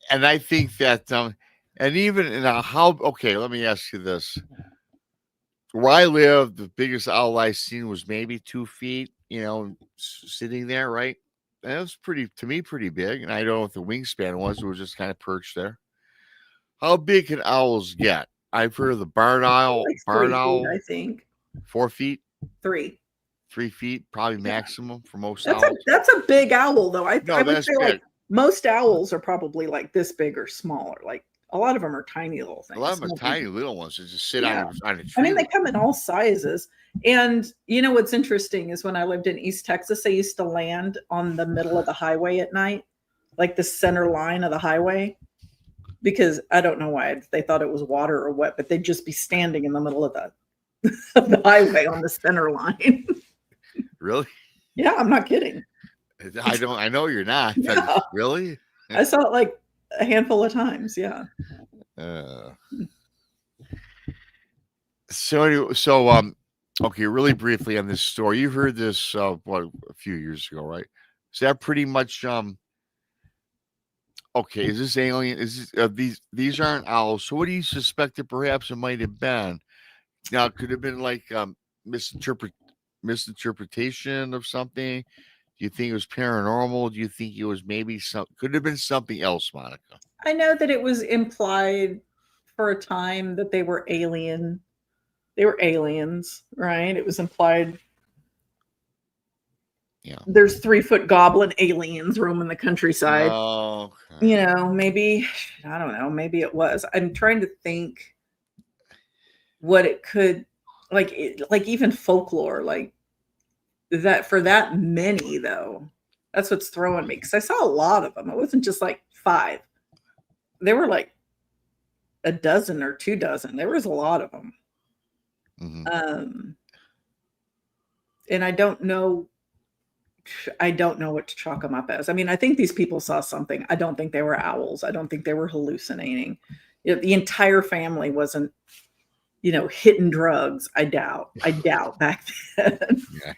And I think that, and even now, okay, let me ask you this. Where I live, the biggest owl I seen was maybe 2 feet, you know, sitting there, right? And it was pretty big. And I don't know what the wingspan was. It was just kind of perched there. How big can owls get? I've heard of the barn owl. Like barn 3 owl, feet, I think. 4 feet? 3. 3 feet, probably maximum for most owls. That's a big owl, though. I would say big. Like most owls are probably like this big or smaller. Like a lot of them are tiny little things. A lot of them are tiny little ones that just sit on a tree. I mean, they come in all sizes. And you know what's interesting is when I lived in East Texas, I used to land on the middle of the highway at night, like the center line of the highway. Because I don't know why they thought it was water or what, but they'd just be standing in the middle of the highway on the center line. Really? Yeah, I'm not kidding. I know you're not. Yeah. Really? I saw it like a handful of times. Yeah. Okay, really briefly on this story. You heard this a few years ago, right? Is that pretty much okay, is this alien? Is this, these aren't owls? So what do you suspect that perhaps it might have been? Now, it could have been like misinterpretation of something. Do you think it was paranormal? Do you think it was maybe could have been something else, Monica? I know that it was implied for a time that they were alien. They were aliens, right? It was implied. Yeah. There's 3-foot goblin aliens roaming the countryside. Oh, okay. You know, maybe, I don't know, maybe it was. I'm trying to think what it could, like even folklore, like that for that many, though. That's what's throwing me, because I saw a lot of them. It wasn't just like 5. There were like a dozen or 2 dozen. There was a lot of them. Mm-hmm. And I don't know what to chalk them up as. I mean, I think these people saw something. I don't think they were owls. I don't think they were hallucinating. The entire family wasn't, hitting drugs. I doubt back then. Yeah.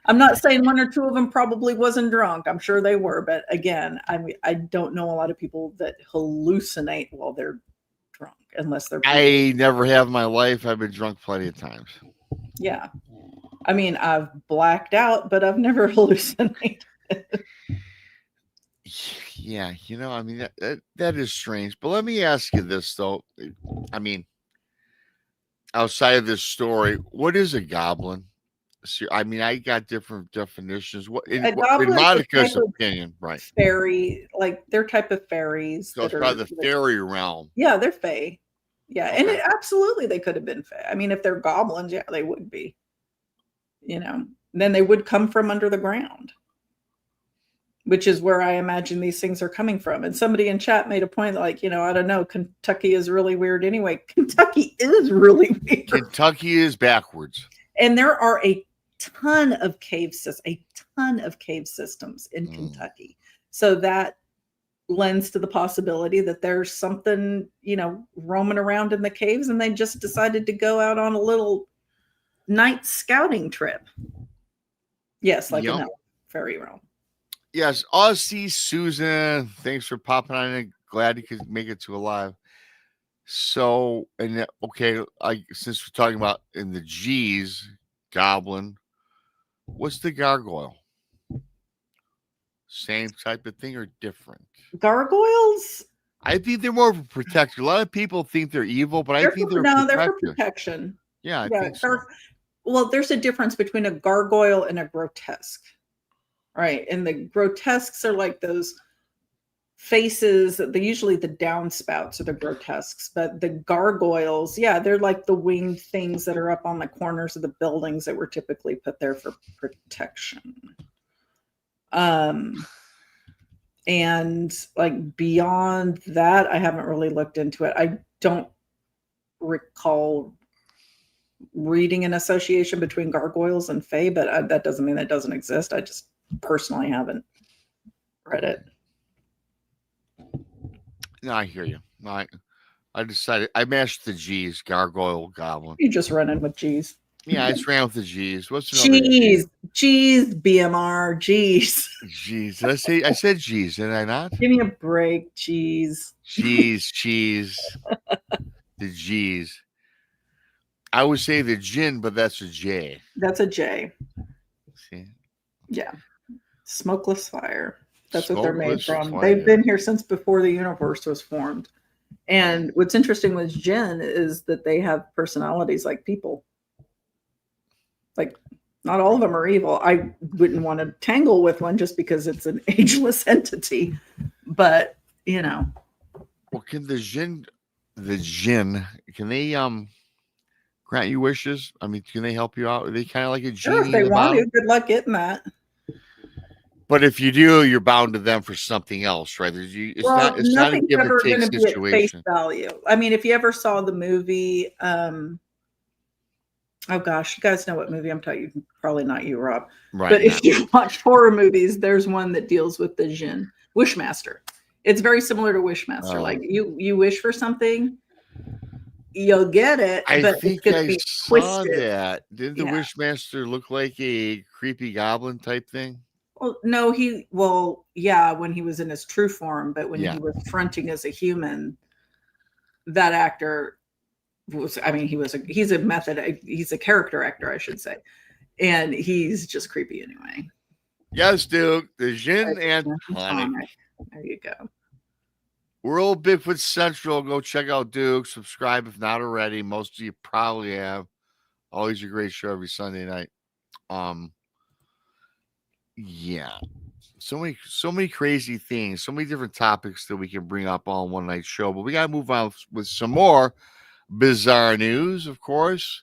I'm not saying 1 or 2 of them probably wasn't drunk. I'm sure they were. But again, I don't know a lot of people that hallucinate while they're drunk, unless they're. I never have in my life. I've been drunk plenty of times. Yeah. I mean, I've blacked out, but I've never hallucinated. Yeah, I mean, that is strange. But let me ask you this, though. I mean, outside of this story, what is a goblin? I mean, I got different definitions. What in Monica's opinion, right? Fairy, like they're type of fairies. So it's probably the fairy realm. Yeah, they're fae. Yeah, okay. And absolutely they could have been fae. I mean, if they're goblins, yeah, they would be. Then they would come from under the ground, which is where I imagine these things are coming from. And somebody in chat made a point like, I don't know, Kentucky is really weird anyway. Kentucky is really weird. Kentucky is backwards. And there are a ton of cave systems in Kentucky. So that lends to the possibility that there's something, roaming around in the caves, and they just decided to go out on a little night scouting trip. Yes, like in a fairy realm. Yes, Aussie Susan, thanks for popping on in. Glad you could make it to alive. So, and okay, since we're talking about in the G's goblin, what's the gargoyle? Same type of thing or different? Gargoyles? I think they're more of a protector. A lot of people think they're evil, but I think they're for protection. Yeah, I think so. Well, there's a difference between a gargoyle and a grotesque, right? And the grotesques are like those faces. Usually the downspouts are the grotesques, but the gargoyles, yeah, they're like the winged things that are up on the corners of the buildings that were typically put there for protection. And like beyond that, I haven't really looked into it. I don't recall reading an association between gargoyles and fae, but that doesn't mean it doesn't exist. I just personally haven't read it. No, I hear you. I decided I mashed the G's, gargoyle, goblin. You just run in with G's. Yeah, I just ran with the G's. What's G's, BMR, G's. G's. I said G's, did I not? Give me a break, G's. Cheese. The G's. I would say the gin, but that's a J. That's a J. See? Yeah. Smokeless fire. That's what they're made from. Fire. They've been here since before the universe was formed. And what's interesting with gin is that they have personalities like people. Like, not all of them are evil. I wouldn't want to tangle with one just because it's an ageless entity. But, Well, can the gin, can they grant you wishes? I mean, can they help you out? Are they kind of like a genie? Sure, if they want to. Good luck getting that. But if you do, you're bound to them for something else, right? It's not a give and take situation. Be at face value. I mean, if you ever saw the movie, oh gosh, you guys know what movie I'm talking about. Probably not you, Rob. Right. But if you watch horror movies, there's one that deals with the jinn. Wishmaster. It's very similar to Wishmaster. Oh. Like you wish for something, you'll get it. I think I saw that. Didn't the Wishmaster look like a creepy goblin type thing? Well, no, when he was in his true form, but when he was fronting as a human, that actor he's a character actor, I should say. And he's just creepy anyway. Yes, Duke. The Gin and Tonic. There you go. World Bigfoot Central. Go check out Duke. Subscribe if not already. Most of you probably have. Always a great show every Sunday night. Yeah. So many crazy things, so many different topics that we can bring up all in one night show. But we gotta move on with some more bizarre news, of course.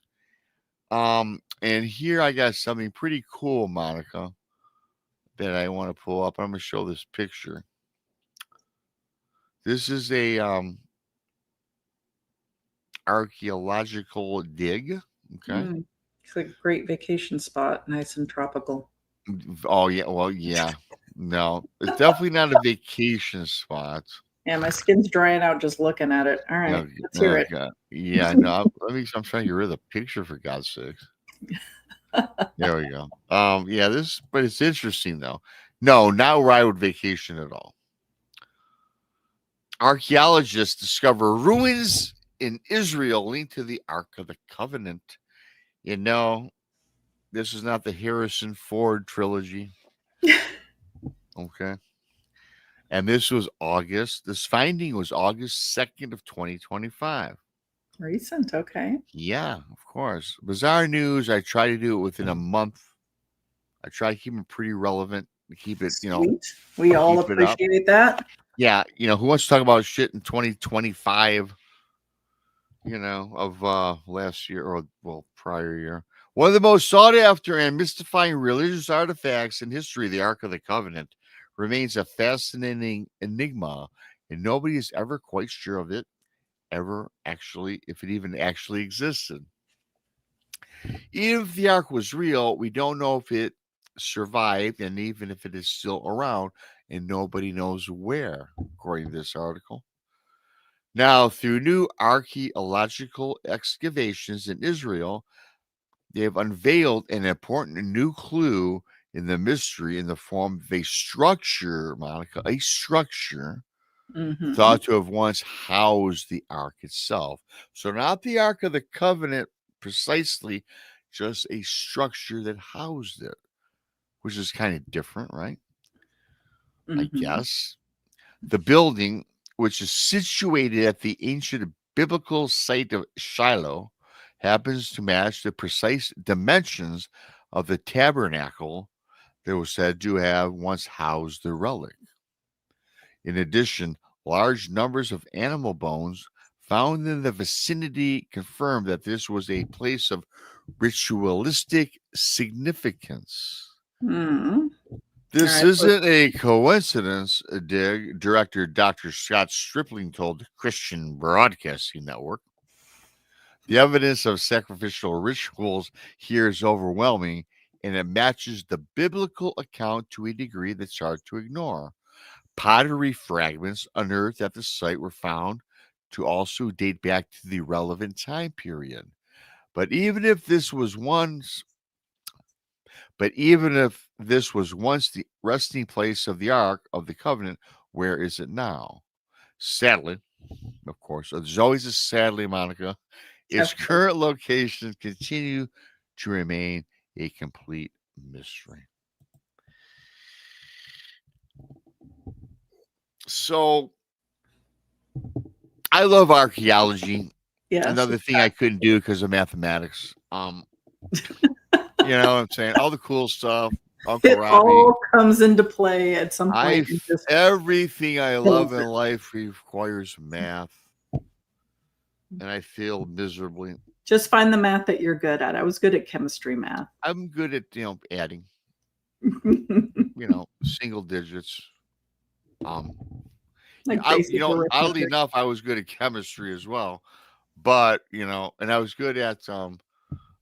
And here I got something pretty cool, Monica, that I want to pull up. I'm gonna show this picture. This is a archaeological dig. Okay. It's like a great vacation spot, nice and tropical. Oh yeah, well yeah. No, it's definitely not a vacation spot. Yeah, my skin's drying out just looking at it. All right, let's hear it. Yeah, no, I'm trying to get rid of the picture for God's sakes. There we go. Yeah, but it's interesting though. No, not where I would vacation at all. Archaeologists discover ruins in Israel linked to the Ark of the Covenant. You know, this is not the Harrison Ford trilogy. Okay. And this finding was August 2nd of 2025. Recent, okay. Yeah, of course. Bizarre news. I try to do it within a month. I try to keep it pretty relevant. Keep it, Sweet. We all appreciate that. Yeah, who wants to talk about shit in 2025, of last year or, prior year. One of the most sought after and mystifying religious artifacts in history, the Ark of the Covenant, remains a fascinating enigma, and nobody is ever quite sure of it, if it even actually existed. Even if the Ark was real, we don't know if it survived, and even if it is still around, and nobody knows where, according to this article. Now, through new archaeological excavations in Israel, they have unveiled an important new clue in the mystery in the form of a structure, Monica, thought to have once housed the Ark itself. So not the Ark of the Covenant precisely, just a structure that housed it, which is kind of different, right? I guess. The building, which is situated at the ancient biblical site of Shiloh, happens to match the precise dimensions of the tabernacle that was said to have once housed the relic. In addition, large numbers of animal bones found in the vicinity confirm that this was a place of ritualistic significance. This isn't a coincidence, director Dr. Scott Stripling told the Christian Broadcasting Network. The evidence of sacrificial rituals here is overwhelming, and it matches the biblical account to a degree that's hard to ignore. Pottery fragments unearthed at the site were found to also date back to the relevant time period. But even if this was once the resting place of the Ark of the Covenant, where is it now? Sadly, of course, there's always a sadly, Monica, its current location continue to remain a complete mystery. So, I love archaeology. Yes. Another thing I couldn't do because of mathematics. You know what I'm saying? All the cool stuff. Uncle it Robbie. All comes into play at some point. Everything I love in life requires math. And I fail miserably. Just find the math that you're good at. I was good at chemistry math. I'm good at, adding. Single digits. Oddly enough, I was good at chemistry as well. But, and I was good at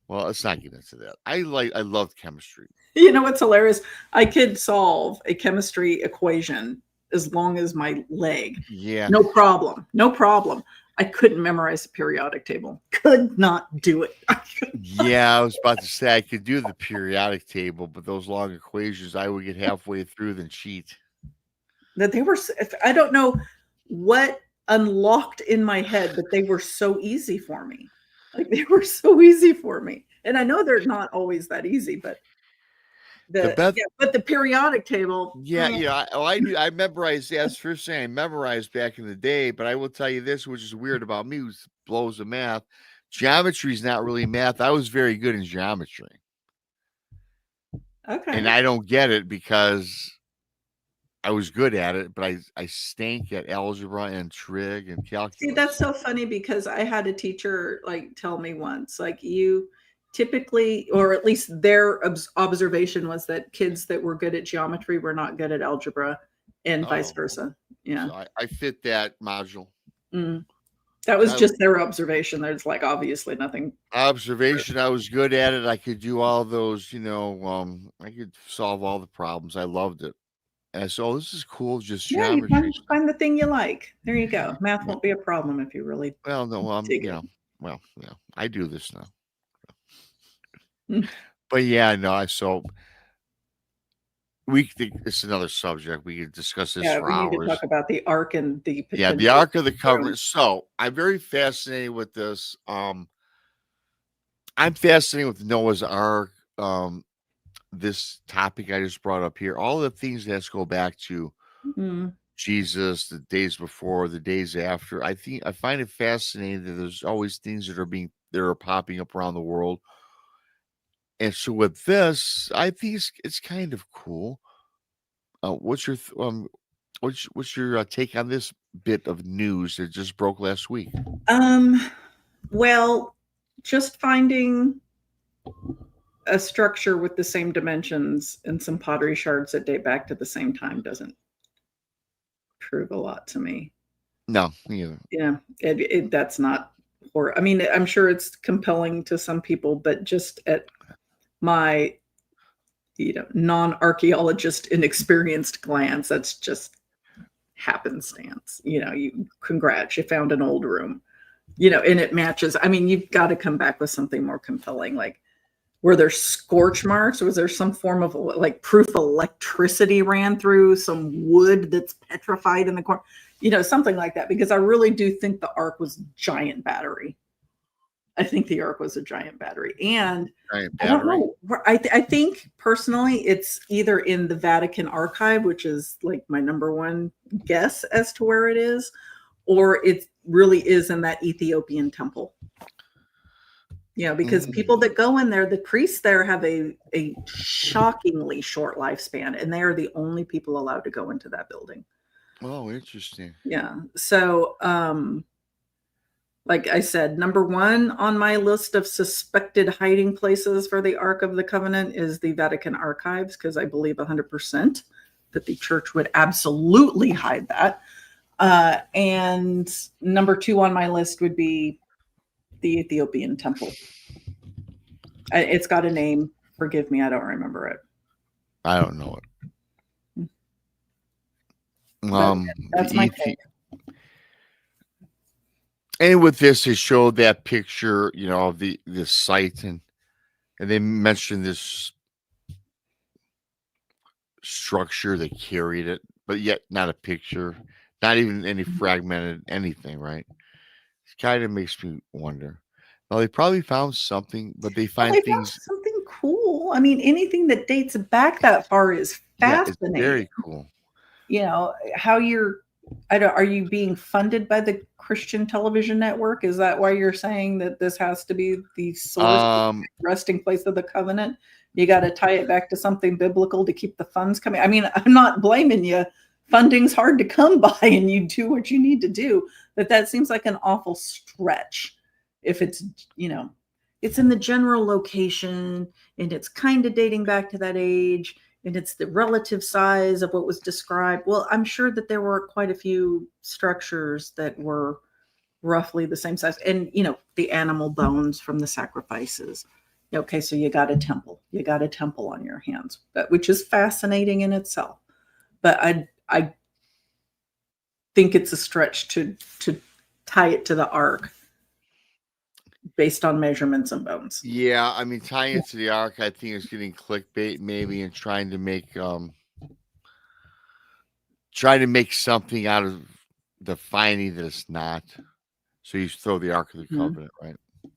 let's not get into that. I love chemistry. You know what's hilarious? I could solve a chemistry equation as long as my leg. Yeah. No problem. I couldn't memorize the periodic table. Could not do it. Yeah, I was about to say I could do the periodic table, but those long equations, I would get halfway through then cheat. That they were. I don't know what unlocked in my head, but they were so easy for me. Like they were so easy for me. And I know they're not always that easy, but but the periodic table. Yeah. I knew. I memorized. That's first thing I memorized back in the day. But I will tell you this, which is weird about me, was blows of math. Geometry is not really math. I was very good in geometry. Okay. And I don't get it because I was good at it, but I stank at algebra and trig and calculus. See, that's so funny because I had a teacher like tell me once, like you typically, or at least their observation was that kids that were good at geometry were not good at algebra and vice versa. Yeah. So I fit that module. That was just their observation. There's like obviously nothing. Observation. I was good at it. I could do all those, I could solve all the problems. I loved it. And so this is cool. Just geometry. You find the thing you like. There you go. Math won't be a problem if you really. Well, no, I do this now. But yeah, no, we think it's another subject. We could discuss this for hours. We need to talk about the Ark and the the Ark of the Covenant. So I'm very fascinated with this. I'm fascinated with Noah's Ark. This topic I just brought up here, all the things that has to go back to Jesus, the days before, the days after. I find it fascinating that there's always things that are popping up around the world. And so with this, I think it's kind of cool. What's your take on this bit of news that just broke last week? Well, just finding a structure with the same dimensions and some pottery shards that date back to the same time doesn't prove a lot to me. No, neither. Yeah, that's not horror. I mean, I'm sure it's compelling to some people, but just at my non-archaeologist inexperienced glance, that's just happenstance. You found an old room, and it matches. I mean, you've got to come back with something more compelling. Like, were there scorch marks? Was there some form of like proof electricity ran through some wood that's petrified in the corner? Something like that, because I really do think the Ark was a giant battery. I think the Ark was a giant battery. And I don't know. I think personally it's either in the Vatican archive, which is like my number one guess as to where it is, or it really is in that Ethiopian temple. Because people that go in there, the priests there have a shockingly short lifespan, and they are the only people allowed to go into that building. Oh, interesting. Yeah. So, like I said, number one on my list of suspected hiding places for the Ark of the Covenant is the Vatican archives, because I believe 100% that the church would absolutely hide that. And number two on my list would be the Ethiopian temple. It's got a name. Forgive me, I don't remember it. I don't know it. That's my take. And with this, it showed that picture, of this site, and they mentioned this structure that carried it, but yet not a picture, not even any fragmented anything, right? It kind of makes me wonder. Well, they probably found something, but they find things. Something cool. I mean, anything that dates back that far is fascinating. It's very cool. How are you being funded by the Christian television network? Is that why you're saying that this has to be the source, resting place of the covenant? You got to tie it back to something biblical to keep the funds coming. I mean, I'm not blaming you. Funding's hard to come by, and you do what you need to do. But that seems like an awful stretch. If it's, it's in the general location, and it's kind of dating back to that age, and it's the relative size of what was described. Well, I'm sure that there were quite a few structures that were roughly the same size. And, the animal bones from the sacrifices. Okay, so you got a temple. You got a temple on your hands, which is fascinating in itself. But I think it's a stretch to tie it to the Ark based on measurements and bones. Yeah, I mean, tying it to the Ark, I think is getting clickbait maybe, and trying to make something out of defining that it's not. So you throw the Ark of the Mhm. Covenant, right? You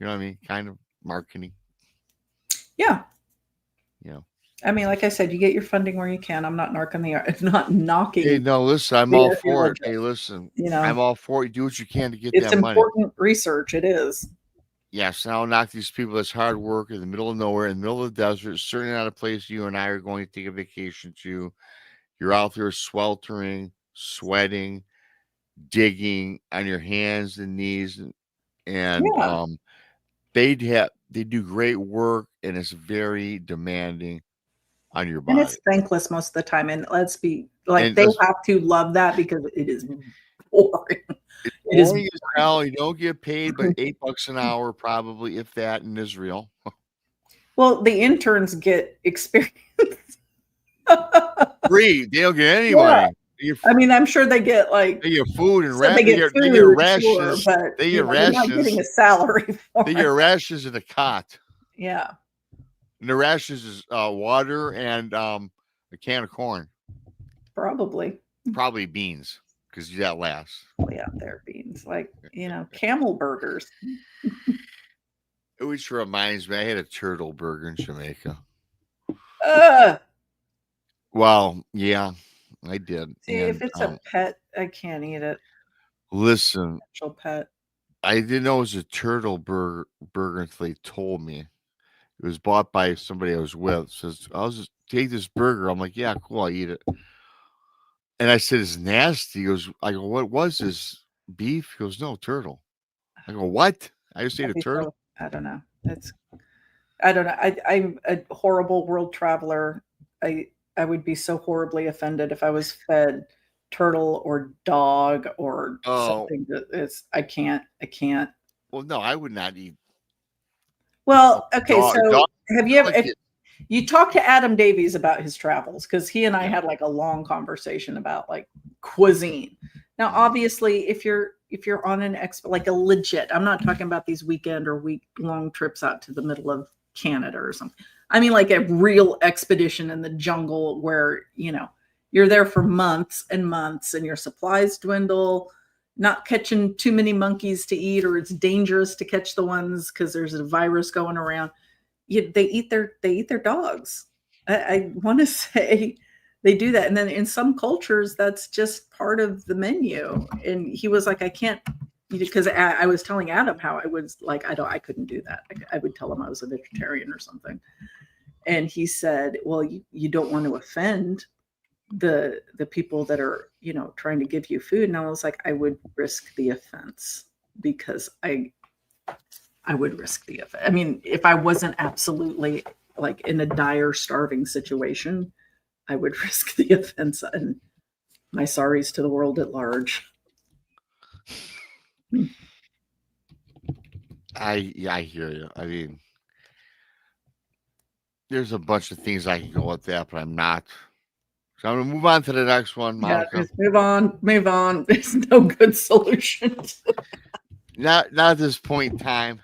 know what I mean? Kind of marketing. Yeah. You know. I mean, like I said, you get your funding where you can. I'm not knocking Hey, no, listen, I'm the all for it. archaeologists. Hey, listen, You know, I'm all for it. Do what you can to get it's that money. important research. It is. Yes, now knock these people that's hard work in the middle of nowhere, in the middle of the desert, certainly not a place you and I are going to take a vacation to. You're out there sweltering, sweating, digging on your hands and knees, and Yeah. they do great work, and it's very demanding on your And body. it's thankless most of the time. And let's be like, And they let's- have to love that because it is boring. It is boring as hell. You don't get paid, but $8 an hour, probably, if that, in Israel. Well, the interns get experience. Free. They don't get any Yeah. money. I mean, I'm sure they get like They get food and they get food, they get sure, rations. but They you get know, they're not getting rations. a salary for They it. get rations in the cot. Yeah. And the rations is water and a can of corn. Probably. Probably beans, because that lasts. Probably out there beans. Like, you know, camel burgers. Which reminds me, I had a turtle burger in Jamaica. Well, yeah, I did. See, if it's a pet, I can't eat it. Listen, Actual pet. I didn't know it was a turtle burger until they told me. It was bought by somebody I was with. Says, I'll just take this burger. I'm like, yeah, cool, I'll eat it. And I said, it's nasty. He goes, I go, what was this? Beef? He goes, no, turtle. I go, what? I just ate a turtle? I don't know. I don't know. I'm a horrible world traveler. I would be so horribly offended if I was fed turtle or dog or something that is I can't. Well, no, I would not eat. Well, okay, dog, have you ever you talked to Adam Davies about his travels, because he and I had like a long conversation about like cuisine. Now, obviously, if you're on an like a legit, I'm not talking about these weekend or week-long trips out to the middle of Canada or something. I mean, like a real expedition in the jungle where, you know, you're there for months and months and your supplies dwindle, not catching too many monkeys to eat, or it's dangerous to catch the ones because there's a virus going around. They eat their dogs. I want to say they do that. And then in some cultures, that's just part of the menu. And he was like, I can't, because I was telling Adam how I was like, I couldn't do that. I would tell him I was a vegetarian or something. And he said, well, you don't want to offend the people that are, you know, trying to give you food. And I was like, I would risk the offense because I would risk the offense. I mean, if I wasn't absolutely like in a dire starving situation, I would risk the offense, and my sorries to the world at large. I hear you. I mean, there's a bunch of things I can go with that, but I'm not. So I'm gonna move on to the next one, Monica. Yeah, just move on. There's no good solution. Not at this point in time.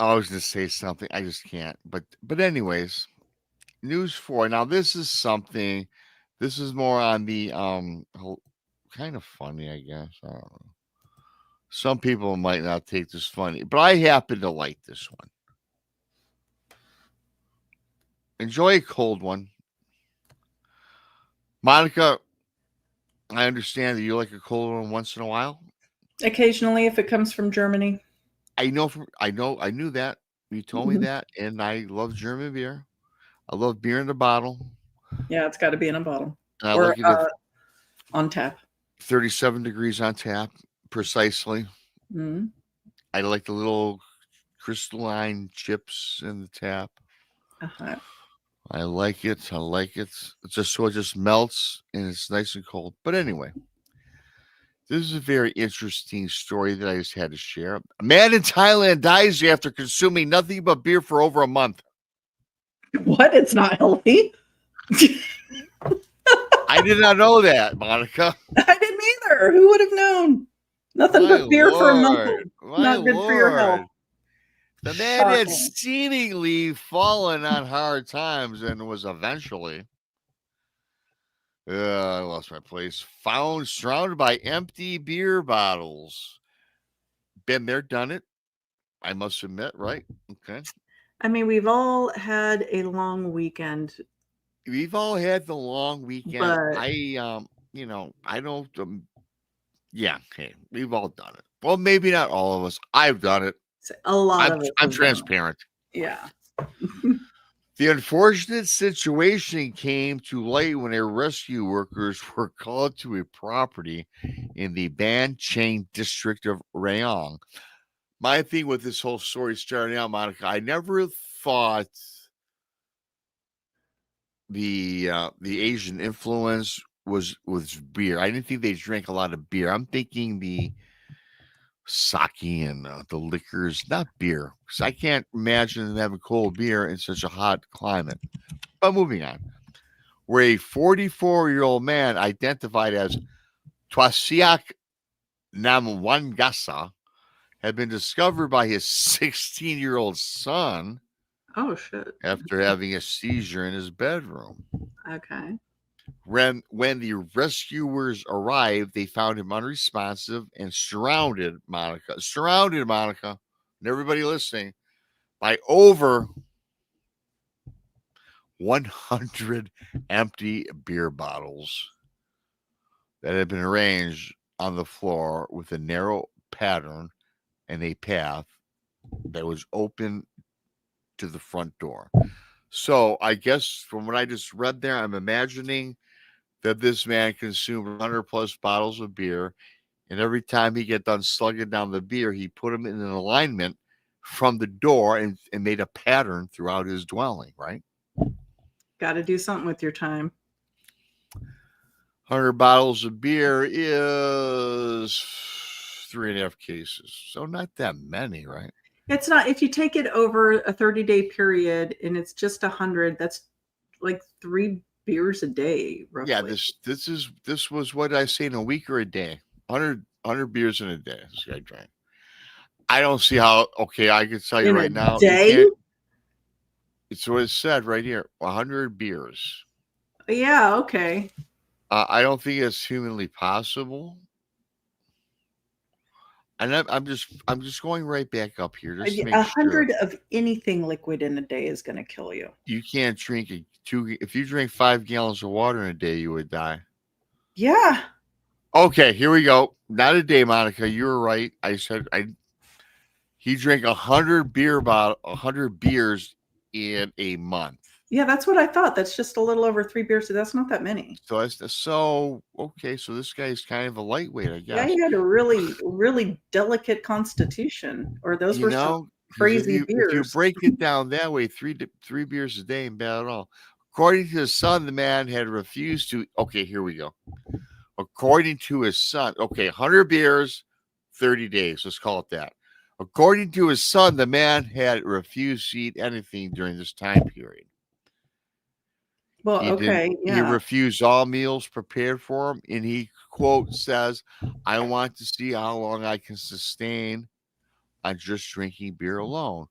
I was gonna say something. I just can't. But anyways, news 4. Now this is something. This is more on the kind of funny, I guess. I don't know. Some people might not take this funny, but I happen to like this one. Enjoy a cold one. Monica, I understand that you like a cold one once in a while. Occasionally, if it comes from Germany. I knew that. You told me that, and I love German beer. I love beer in a bottle. Yeah, it's got to be in a bottle. And I or like it on tap. 37 degrees on tap, precisely. Mm-hmm. I like the little crystalline chips in the tap. Uh-huh. I like it. It's just so it just melts and it's nice and cold. But anyway, this is a very interesting story that I just had to share. A man in Thailand dies after consuming nothing but beer for over a month. What? It's not healthy? I did not know that, Monica. I didn't either. Who would have known? Nothing but beer for a month. Not good for your health. The man had seemingly fallen on hard times and was eventually. I lost my place. Found surrounded by empty beer bottles. Been there, done it. I must admit, right? Okay. I mean, we've all had a long weekend. We've all had the long weekend. But I don't. Yeah, hey, we've all done it. Well, maybe not all of us. I've done it. a lot of I'm us have done it. transparent. Yeah. The unfortunate situation came too late when their rescue workers were called to a property in the Bancheng district of Rayong. My thing with this whole story starting out, Monica, I never thought the Asian influence was beer. I didn't think they drank a lot of beer. I'm thinking the sake and the liquors, not beer, because I can't imagine them having cold beer in such a hot climate. But moving on, where a 44-year-old man identified as Twasiak Namwangasa had been discovered by his 16-year-old son. Oh, shit. After having a seizure in his bedroom. Okay. When the rescuers arrived, they found him unresponsive and surrounded Monica, and everybody listening, by over 100 empty beer bottles that had been arranged on the floor with a narrow pattern and a path that was open to the front door. So I guess from what I just read there, I'm imagining that this man consumed 100 plus bottles of beer, and every time he get done slugging down the beer, he put them in an alignment from the door and made a pattern throughout his dwelling, right? Got to do something with your time. 100 bottles of beer is 3.5 cases. So not that many, right? It's not. If you take it over a 30-day period and it's just 100, that's like 3 beers a day, roughly. Yeah, this was what I say in a week or a day. 100 beers in a day. This guy drank. I don't see how. Okay, I can tell you right now. Day? It's what it said right here. 100 beers. Yeah. Okay. I don't think it's humanly possible. And I'm just going right back up here. Just to make 100 of anything liquid in a day is going to kill you. You can't drink if you drink 5 gallons of water in a day, you would die. Yeah. Okay, here we go. Not a day, Monica. You were right. He drank 100 beers in a month. Yeah, that's what I thought. That's just a little over 3 beers. So that's not that many. So okay. So this guy's kind of a lightweight, I guess. Yeah, he had a really, really delicate constitution, or those were some crazy beers. If you break it down that way, 3 beers a day ain't bad at all. According to his son, the man had refused to. Okay, here we go. According to his son, 100 beers, 30 days. Let's call it that. According to his son, the man had refused to eat anything during this time period. Well, He refused all meals prepared for him, and he, quote, says, I want to see how long I can sustain on just drinking beer alone.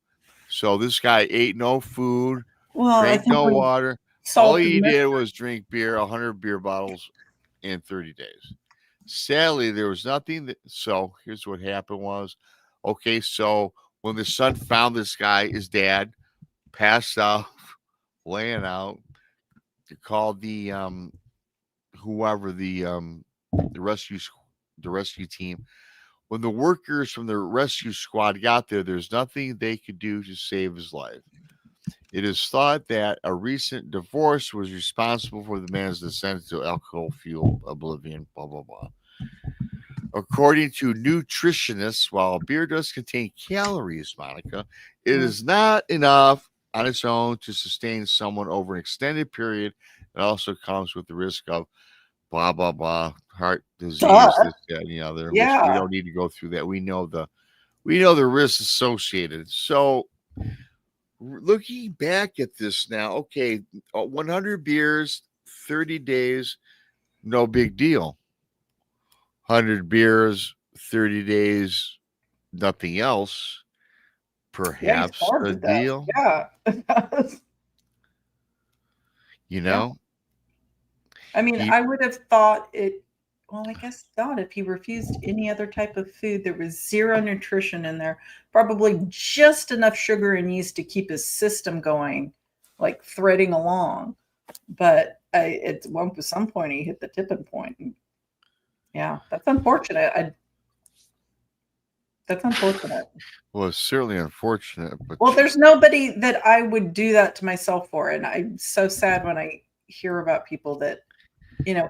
So this guy ate no food, drank no water. All he did was drink beer, 100 beer bottles in 30 days. Sadly, there was nothing. So here's what happened was, so when the son found this guy, his dad passed out, laying out. They called the whoever the rescue team. When the workers from the rescue squad got there, there's nothing they could do to save his life. It is thought that a recent divorce was responsible for the man's descent to alcohol-fueled oblivion, blah, blah, blah. According to nutritionists, while beer does contain calories, Monica, it is not enough on its own to sustain someone over an extended period. It also comes with the risk of blah, blah, blah, heart disease, this, that, and the other. Yeah. Which we don't need to go through that. We know the risks associated. So looking back at this now, 100 beers, 30 days, no big deal. 100 beers, 30 days, nothing else. Perhaps a deal. Yeah. You know? I mean, I would have thought it. Well, I guess not. If he refused any other type of food, there was zero nutrition in there. Probably just enough sugar and yeast to keep his system going, like threading along. But at some point, he hit the tipping point. And yeah, that's unfortunate. That's unfortunate. Well, it's certainly unfortunate. But Well, there's nobody that I would do that to myself for. And I'm so sad when I hear about people that,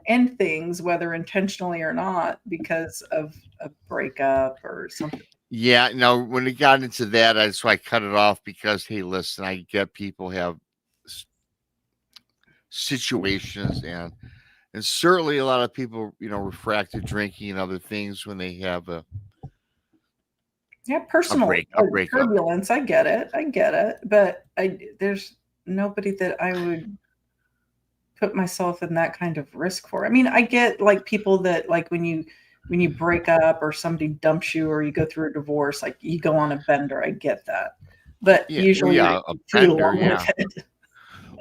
end things, whether intentionally or not, because of a breakup or something. Yeah, no, when it got into that, that's why I cut it off because, hey, listen, I get people have situations and certainly a lot of people, refract to drinking and other things when they have a personal breakup. Turbulence. I get it. But there's nobody that I would put myself in that kind of risk for. I mean, I get like people that like when you break up or somebody dumps you or you go through a divorce, like you go on a bender. I get that. But usually a bender,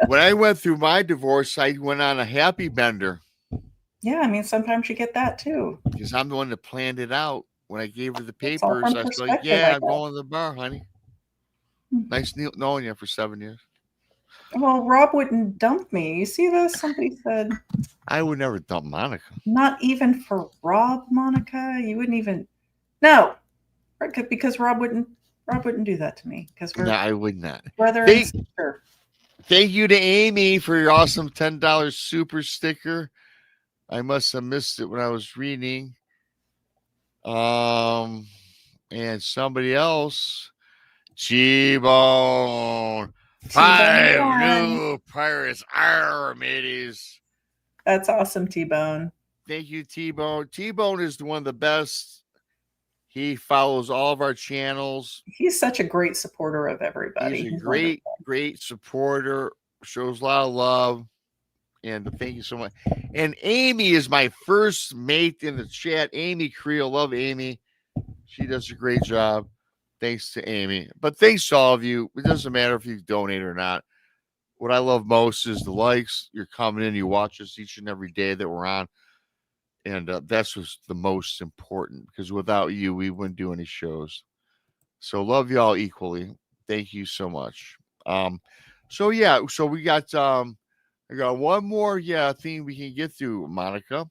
When I went through my divorce, I went on a happy bender. Yeah, I mean, sometimes you get that too. Because I'm the one that planned it out. When I gave her the papers, I was like, I'm going to the bar, honey. Nice knowing you for 7 years. Well, Rob wouldn't dump me. You see this? Somebody said. I would never dump Monica. Not even for Rob, Monica? You wouldn't even. No. Because Rob wouldn't do that to me. Because no, I would not. Brother and sister. Thank you to Amy for your awesome $10 super sticker. I must have missed it when I was reading. And somebody else, T-Bone, 5 new pirates, mateys. That's awesome, T-Bone. Thank you, T-Bone. T-Bone is one of the best. He follows all of our channels. He's such a great supporter of everybody. He's a great supporter. Shows a lot of love. And thank you so much. And Amy is my first mate in the chat. Amy Creel. Love Amy. She does a great job. Thanks to Amy. But thanks to all of you. It doesn't matter if you donate or not. What I love most is the likes. You're coming in. You watch us each and every day that we're on. And that's what's the most important. Because without you, we wouldn't do any shows. So love y'all equally. Thank you so much. So we got... I got one more, thing we can get through, Monica.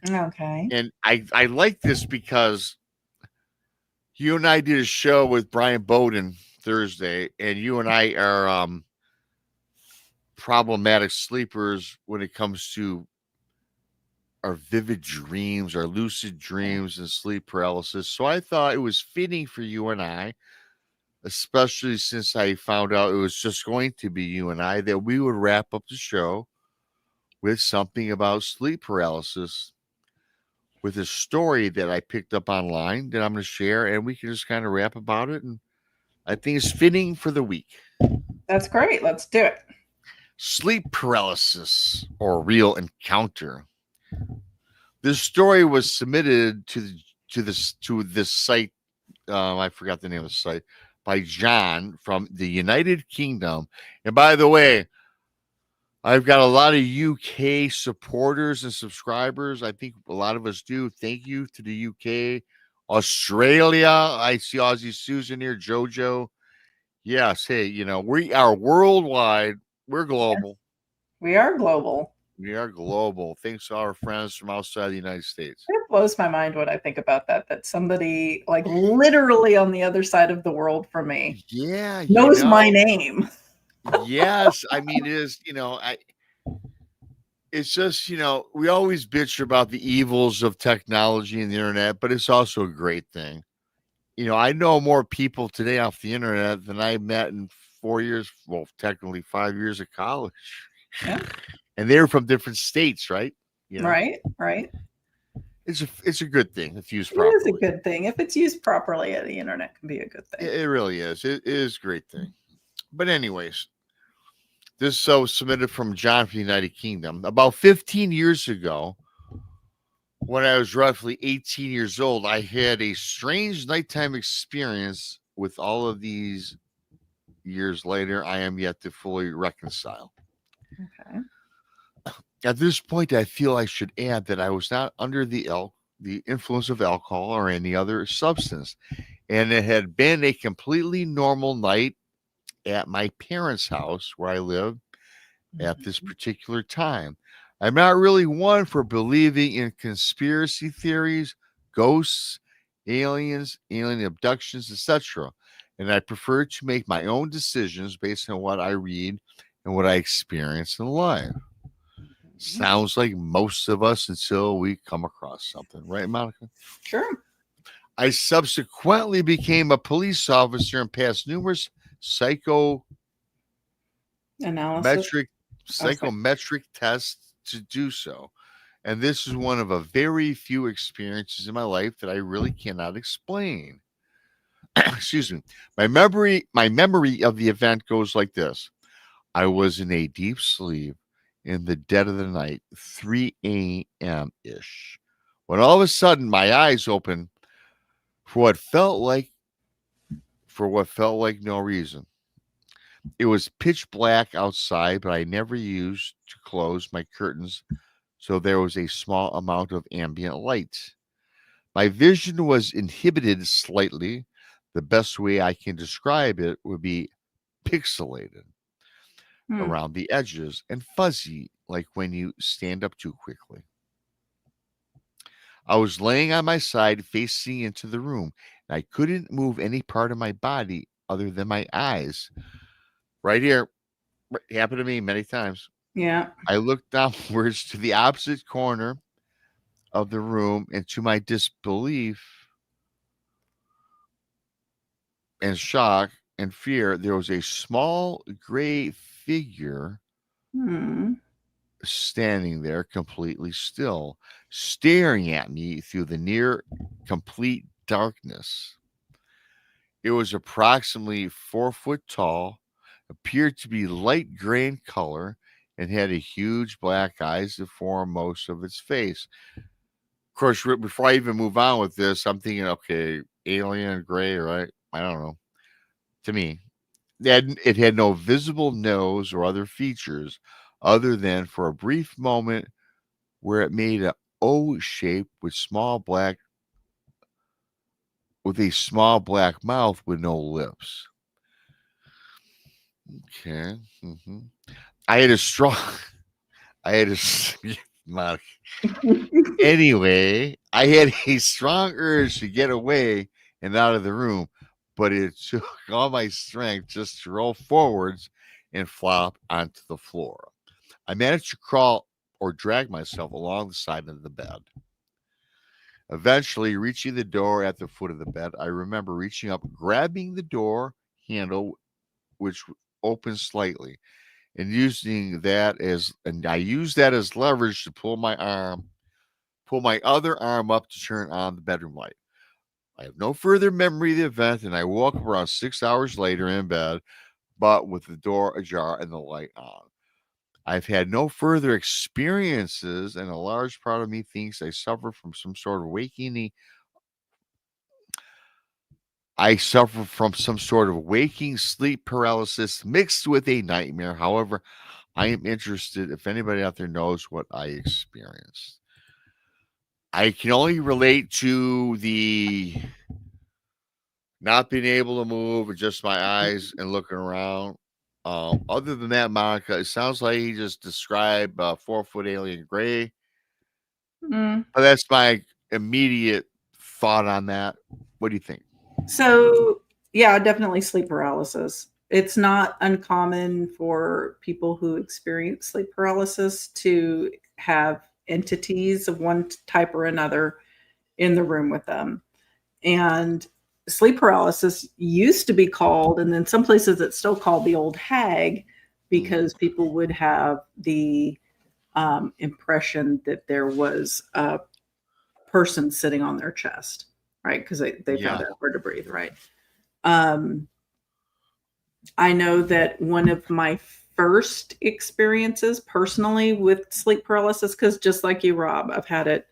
Okay. And I like this because you and I did a show with Brian Bowden Thursday, and you and I are problematic sleepers when it comes to our vivid dreams, our lucid dreams, and sleep paralysis. So I thought it was fitting for you and I, especially since I found out it was just going to be you and I, that we would wrap up the show with something about sleep paralysis, with a story that I picked up online that I'm going to share, and we can just kind of rap about it. And I think it's fitting for the week. That's great. Let's do it. Sleep paralysis or real encounter. This story was submitted to this site. I forgot the name of the site, by John from the United Kingdom. And by the way, I've got a lot of UK supporters and subscribers. I think a lot of us do. Thank you to the UK, Australia. I see Aussie Susan here, Jojo. Yes, hey, we are worldwide. We're global. We are global. We are global. Thanks to our friends from outside the United States. It blows my mind when I think about that somebody like literally on the other side of the world from me knows my name. Yes. I mean, it is, it's just, we always bitch about the evils of technology and the internet, but it's also a great thing. I know more people today off the internet than I met in 4 years, well, technically 5 years of college. Yeah. And they're from different states, right? Right. It's a good thing if used properly. It is a good thing. If it's used properly, the internet can be a good thing. It really is. It is a great thing. But anyways, this was submitted from John from the United Kingdom. About 15 years ago, when I was roughly 18 years old, I had a strange nighttime experience. With all of these years later, I am yet to fully reconcile. Okay. At this point, I feel I should add that I was not under the influence of alcohol or any other substance, and it had been a completely normal night at my parents' house where I lived at this particular time. I'm not really one for believing in conspiracy theories, ghosts, aliens, alien abductions, etc. And I prefer to make my own decisions based on what I read and what I experience in life. Sounds like most of us until we come across something, right, Monica? Sure. I subsequently became a police officer and passed numerous Analysis. psychometric tests to do so. And this is one of a very few experiences in my life that I really cannot explain. Excuse me. My memory of the event goes like this. I was in a deep sleep in the dead of the night, 3 a.m. ish, when all of a sudden my eyes opened for what felt like no reason. It was pitch black outside, but I never used to close my curtains, so there was a small amount of ambient light. My vision was inhibited slightly. The best way I can describe it would be pixelated around the edges and fuzzy, like when you stand up too quickly. I was laying on my side facing into the room, and I couldn't move any part of my body other than my eyes. Right here. It happened to me many times. Yeah. I looked downwards to the opposite corner of the room, and to my disbelief and shock and fear, there was a small gray figure standing there completely still, staring at me through the near complete darkness. It was approximately 4 foot tall, appeared to be light gray in color, and had a huge black eyes that formed most of its face. Of course, before I even move on with this, I'm thinking, okay, alien gray, right? I don't know. To me, it had no visible nose or other features other than for a brief moment where it made an O shape with a small black mouth with no lips. Okay. I had a anyway, I had a strong urge to get away and out of the room, but it took all my strength just to roll forwards and flop onto the floor. I managed to crawl or drag myself along the side of the bed. Eventually, reaching the door at the foot of the bed, I remember reaching up, grabbing the door handle, which opened slightly, and I used that as leverage to pull my other arm up to turn on the bedroom light. I have no further memory of the event, and I woke up around 6 hours later in bed, but with the door ajar and the light on. I've had no further experiences, and a large part of me thinks I suffer from some sort of waking sleep paralysis mixed with a nightmare. However, I am interested if anybody out there knows what I experienced. I can only relate to the not being able to move and just my eyes and looking around. Other than that, Monica, it sounds like he just described 4 foot alien gray. But that's my immediate thought on that. What do you think? So, yeah, definitely sleep paralysis. It's not uncommon for people who experience sleep paralysis to have entities of one type or another in the room with them. And sleep paralysis used to be called, and in some places it's still called, the old hag, because people would have the impression that there was a person sitting on their chest, right? Because they found it hard to breathe, right? I know that one of my first experiences personally with sleep paralysis, because just like you, Rob, I've had it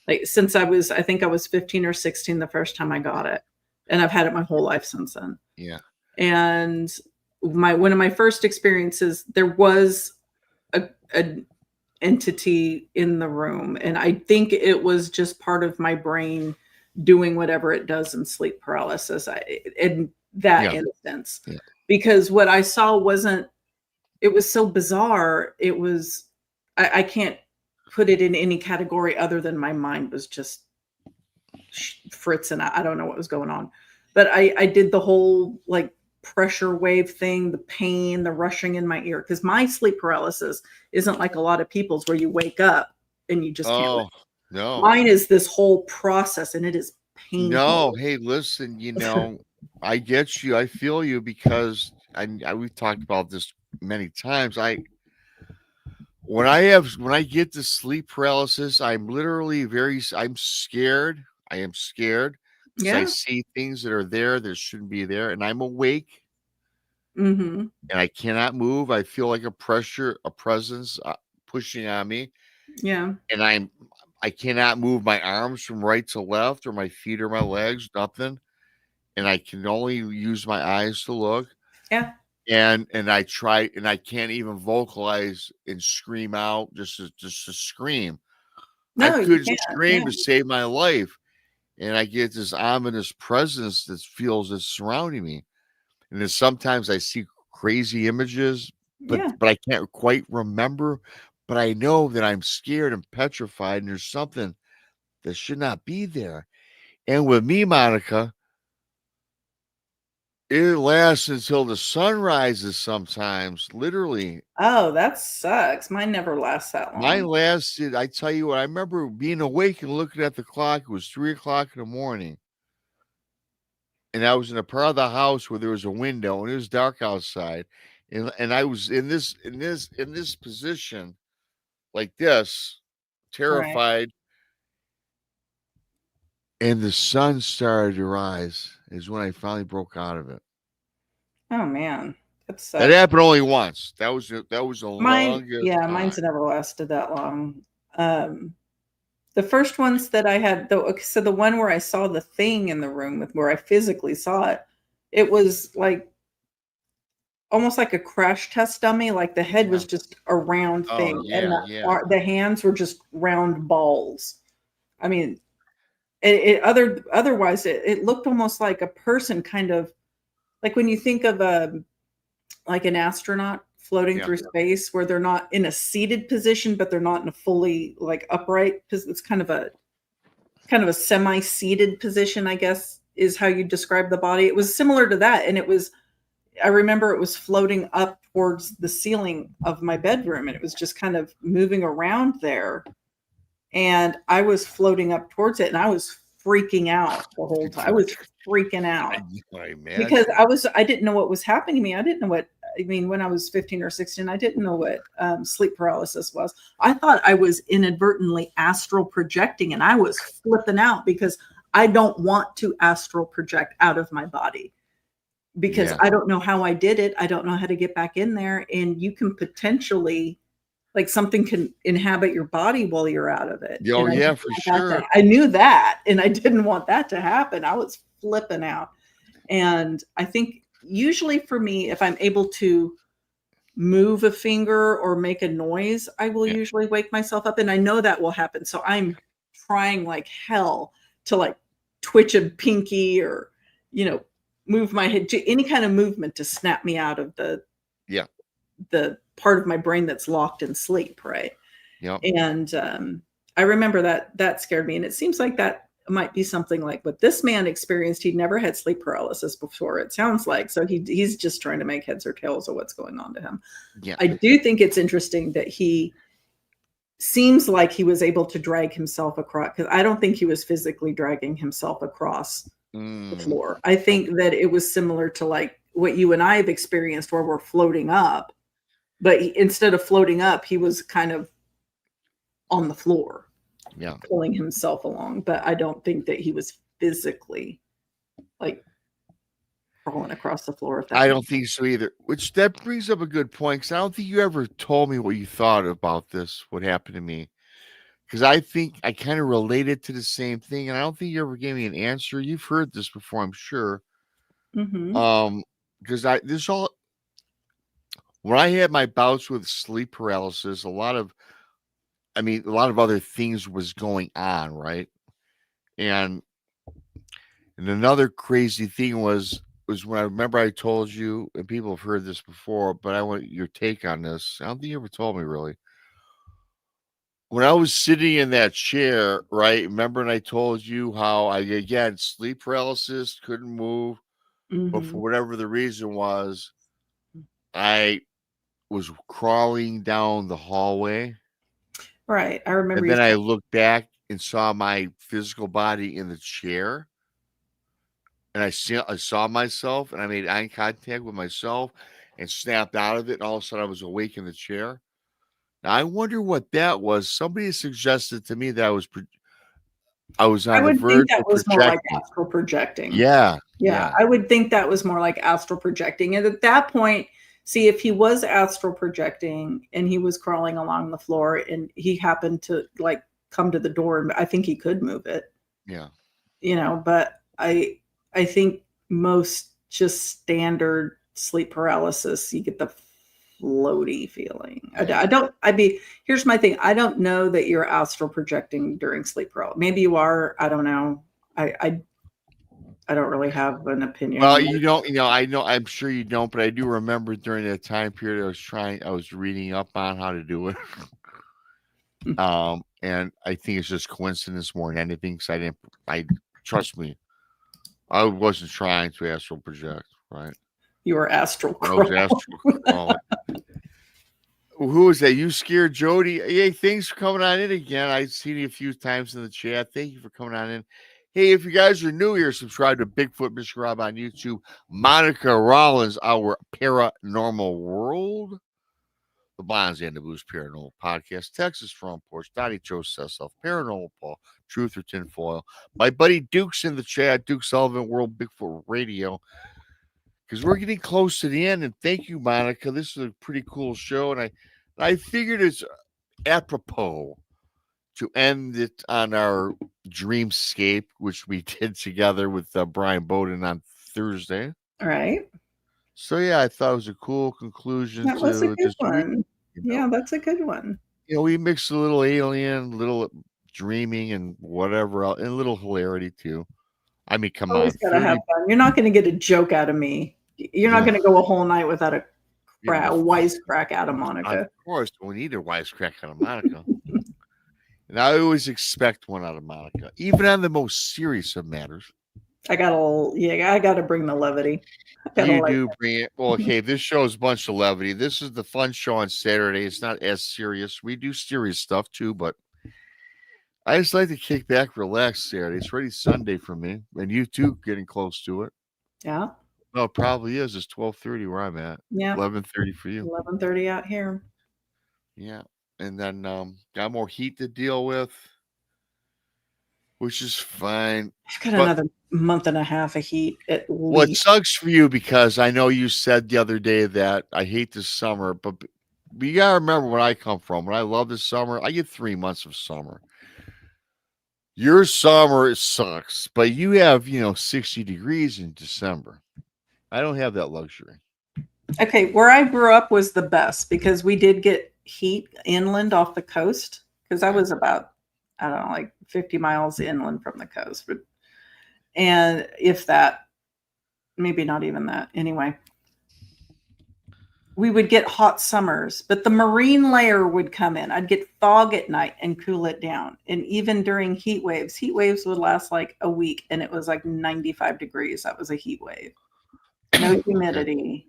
like since I think I was 15 or 16 the first time I got it. And I've had it my whole life since then. Yeah. And one of my first experiences, there was a entity in the room. And I think it was just part of my brain doing whatever it does in sleep paralysis in that instance. Yeah. Because what I saw it was so bizarre. It was, I can't put it in any category other than my mind was just fritz, and I don't know what was going on. But I did the whole like pressure wave thing, the pain, the rushing in my ear, because my sleep paralysis isn't like a lot of people's where you wake up and you just can't. No. Mine is this whole process, and it is painful. No, hey, listen, I get you. I feel you, because we've talked about this many times. When I get the sleep paralysis, I'm literally I'm scared. I am scared because I see things that are there that shouldn't be there, and I'm awake. Mm-hmm. And I cannot move. I feel like a presence pushing on me. Yeah. And I cannot move my arms from right to left, or my feet or my legs, nothing. And I can only use my eyes to look. Yeah. And I try, and I can't even vocalize and scream out just to scream. No, I couldn't scream to save my life. And I get this ominous presence that feels that's surrounding me. And then sometimes I see crazy images, but I can't quite remember. But I know that I'm scared and petrified, and there's something that should not be there. And with me, Monica, it lasts until the sun rises sometimes, literally. Oh, that sucks. Mine never lasts that long. Mine lasted, I tell you what, I remember being awake and looking at the clock. It was 3:00 in the morning. And I was in a part of the house where there was a window, and it was dark outside. And I was in this position like this, terrified. Right. And the sun started to rise is when I finally broke out of it. Oh man. That happened only once. That was the longest. Yeah, mine's never lasted that long. The first ones that I had, so the one where I saw the thing in the room where I physically saw it, it was like almost like a crash test dummy. Like the head was just a round thing, and the hands were just round balls. I mean, otherwise it looked almost like a person, kind of like when you think of like an astronaut floating through space, where they're not in a seated position, but they're not in a fully like upright, because it's kind of a semi-seated position, I guess, is how you describe the body. It was similar to that. And I remember it was floating up towards the ceiling of my bedroom, and it was just kind of moving around there. And I was floating up towards it, and I was freaking out the whole time. I was freaking out because I didn't know what was happening to me. I didn't know when I was 15 or 16, I didn't know what sleep paralysis was. I thought I was inadvertently astral projecting, and I was flipping out because I don't want to astral project out of my body, because I don't know how I did it. I don't know how to get back in there. And you can potentially, like, something can inhabit your body while you're out of it. Oh, yeah, for sure. I knew that, and I didn't want that to happen. I was flipping out. And I think usually for me, if I'm able to move a finger or make a noise, I will usually wake myself up, and I know that will happen. So I'm trying like hell to like twitch a pinky or, move my head, to any kind of movement to snap me out of the part of my brain that's locked in sleep. Right. Yeah. And I remember that scared me. And it seems like that might be something like what this man experienced. He'd never had sleep paralysis before, it sounds like. So he's just trying to make heads or tails of what's going on to him. Yeah. I do think it's interesting that he seems like he was able to drag himself across, because I don't think he was physically dragging himself across the floor. I think that it was similar to like what you and I have experienced, where we're floating up, but instead of floating up, he was kind of on the floor, pulling himself along. But I don't think that he was physically like crawling across the floor. I don't think so either. Which that brings up a good point, because I don't think you ever told me what you thought about this, what happened to me. Because I think I kind of related to the same thing, and I don't think you ever gave me an answer. You've heard this before, I'm sure. Mm-hmm. Because when I had my bouts with sleep paralysis, a lot of I mean, a lot of other things was going on, right? And another crazy thing was when I remember I told you, and people have heard this before, but I want your take on this. I don't think you ever told me really. When I was sitting in that chair, right? Remember, and I told you how I again sleep paralysis, couldn't move, but for whatever the reason was, I was crawling down the hallway. Right. I remember. And then I looked back and saw my physical body in the chair. And I saw myself, and I made eye contact with myself and snapped out of it. And all of a sudden, I was awake in the chair. Now, I wonder what that was. Somebody suggested to me that I was on the verge of was more like projecting. astral projecting. Yeah. I would think that was more like astral projecting. And at that point, see, if he was astral projecting and he was crawling along the floor and he happened to like come to the door, I think he could move it. Yeah. You know, but I think most just standard sleep paralysis, you get the floaty feeling. Here's my thing. I don't know that you're astral projecting during sleep paralysis. Maybe you are. I don't know. I don't really have an opinion. Well, you don't, I'm sure you don't, but I do remember during that time period, I was reading up on how to do it. And I think it's just coincidence more than anything. Because trust me, I wasn't trying to astral project, right? You were astral. I was astral crawling. Who is that? You scared Jody? Hey, thanks for coming on in again. I've seen you a few times in the chat. Thank you for coming on in. Hey, if you guys are new here, subscribe to Bigfootmichiganrob on YouTube. Monica Rollins, our paranormal world. The Brandi and Monica Paranormal Podcast, Texas Front Porch, Donnie Joe Sesself, Paranormal Paul, Truth or Tinfoil. My buddy Duke's in the chat, Duke Sullivan, World Bigfoot Radio. Because we're getting close to the end, and thank you, Monica. This is a pretty cool show, and I figured it's apropos to end it on our dreamscape, which we did together with Brian Bowden on Thursday. All right. So, yeah, I thought it was a cool conclusion. That was a good one. Yeah, that's a good one. We mixed a little alien, little dreaming, and whatever else, and a little hilarity, too. I mean, come on. Gotta have fun. You're not going to get a joke out of me. You're not going to go a whole night without a wisecrack out of Monica. Of course, we need a wisecrack out of Monica. And I always expect one out of Monica, even on the most serious of matters. I gotta bring the levity. You do bring it. Well, okay, this show is a bunch of levity. This is the fun show on Saturday. It's not as serious. We do serious stuff too, but I just like to kick back, relax Saturday. It's already Sunday for me, and you too, getting close to it. Yeah. Well, it probably is. It's 12:30 where I'm at. Yeah. 11:30 for you. 11:30 out here. Yeah, and then got more heat to deal with, which is fine. I've got another month and a half of heat at least. Well, it sucks for you because I know you said the other day that I hate this summer, but you gotta remember where I come from. When I love this summer, I get 3 months of summer. Your summer, it sucks, but you have 60 degrees in December. I don't have that luxury. Okay, where I grew up was the best because we did get heat inland off the coast because I was about, I don't know, like 50 miles inland from the coast. And if that, maybe not even that. Anyway, we would get hot summers, but the marine layer would come in. I'd get fog at night and cool it down. And even during heat waves would last like a week and it was like 95 degrees. That was a heat wave. No humidity.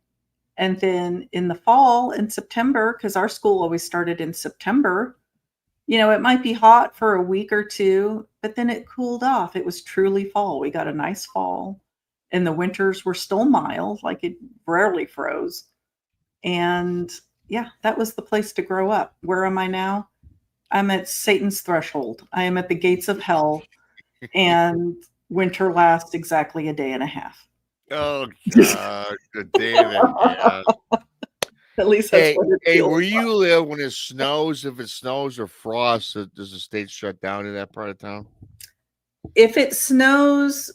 And then in the fall, in September, because our school always started in September, it might be hot for a week or two, but then it cooled off. It was truly fall. We got a nice fall. And the winters were still mild, like it rarely froze. And yeah, that was the place to grow up. Where am I now? I'm at Satan's threshold. I am at the gates of hell. And winter lasts exactly a day and a half. Oh, God. A day and a half. At least that's what it feels where you live, when it snows, if it snows or frosts, does the state shut down in that part of town? If it snows,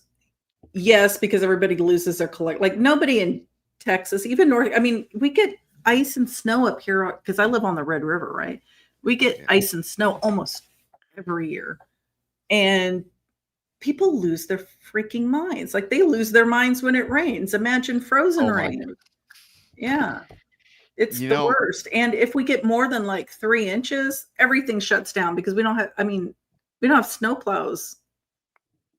yes, because everybody loses their like nobody in Texas, even north. I mean, we get ice and snow up here because I live on the Red River, right? We get ice and snow almost every year. And people lose their freaking minds. Like they lose their minds when it rains. Imagine frozen rain. Yeah. It's the worst. And if we get more than like 3 inches, everything shuts down because we don't have snow plows.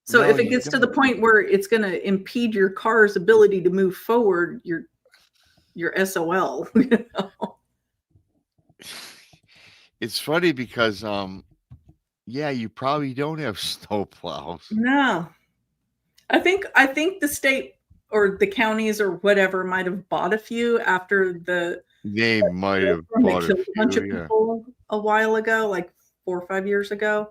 So if it gets to the point where it's going to impede your car's ability to move forward, you're SOL. You know? It's funny because you probably don't have snow plows. No. I think the state or the counties or whatever might have bought a few after they might have bought a bunch of people a while ago, like 4 or 5 years ago.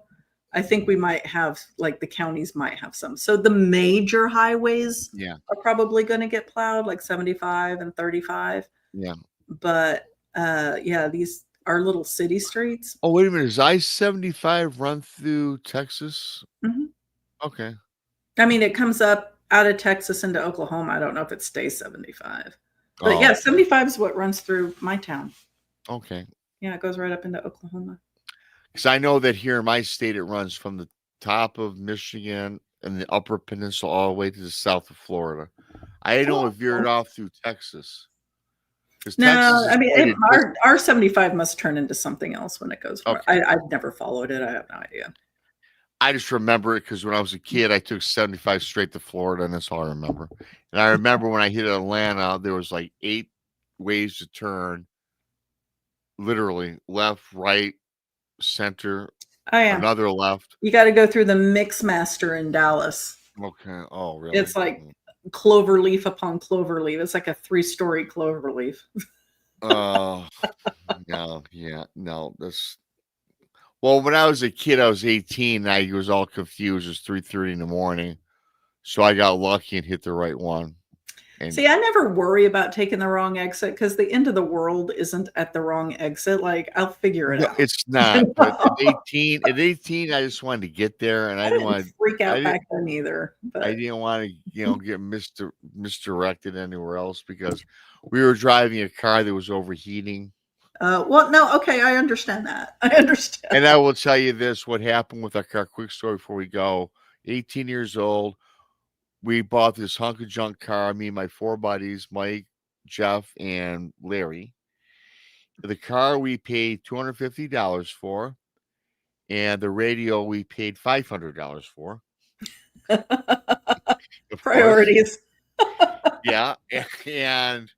I think we might have, like, the counties might have some. So the major highways are probably going to get plowed, like 75 and 35. Yeah. But these are little city streets. Oh, wait a minute. Does I-75 run through Texas? Mm-hmm. Okay. I mean, it comes up out of Texas into Oklahoma. I don't know if it stays 75. But 75 is what runs through my town. Okay. Yeah, it goes right up into Oklahoma. Because I know that here in my state, it runs from the top of Michigan and the upper peninsula all the way to the south of Florida. I know it veered off through Texas. No, I mean, our 75 must turn into something else when it goes. Okay. I've never followed it. I have no idea. I just remember it because when I was a kid, I took 75 straight to Florida, and that's all I remember. And I remember when I hit Atlanta, there was like 8 ways to turn, literally left, right, center, another left. You got to go through the Mixmaster in Dallas. Okay. Oh, really? It's like clover leaf upon clover leaf. It's like a 3-story clover leaf. Oh, no. Yeah. No, well, when I was a kid, I was 18. I was all confused. It was 3:30 in the morning. So I got lucky and hit the right one. And see, I never worry about taking the wrong exit because the end of the world isn't at the wrong exit. Like, I'll figure it out. It's not. But at 18, I just wanted to get there, and I didn't want to freak out back then either. But I didn't want to, get misdirected anywhere else because we were driving a car that was overheating. Well, no, okay, I understand that. I understand. And I will tell you this: what happened with our car? Quick story before we go. 18 years old. We bought this hunk of junk car, me and my 4 buddies, Mike, Jeff, and Larry. The car we paid $250 for, and the radio we paid $500 for. Priorities. Yeah, and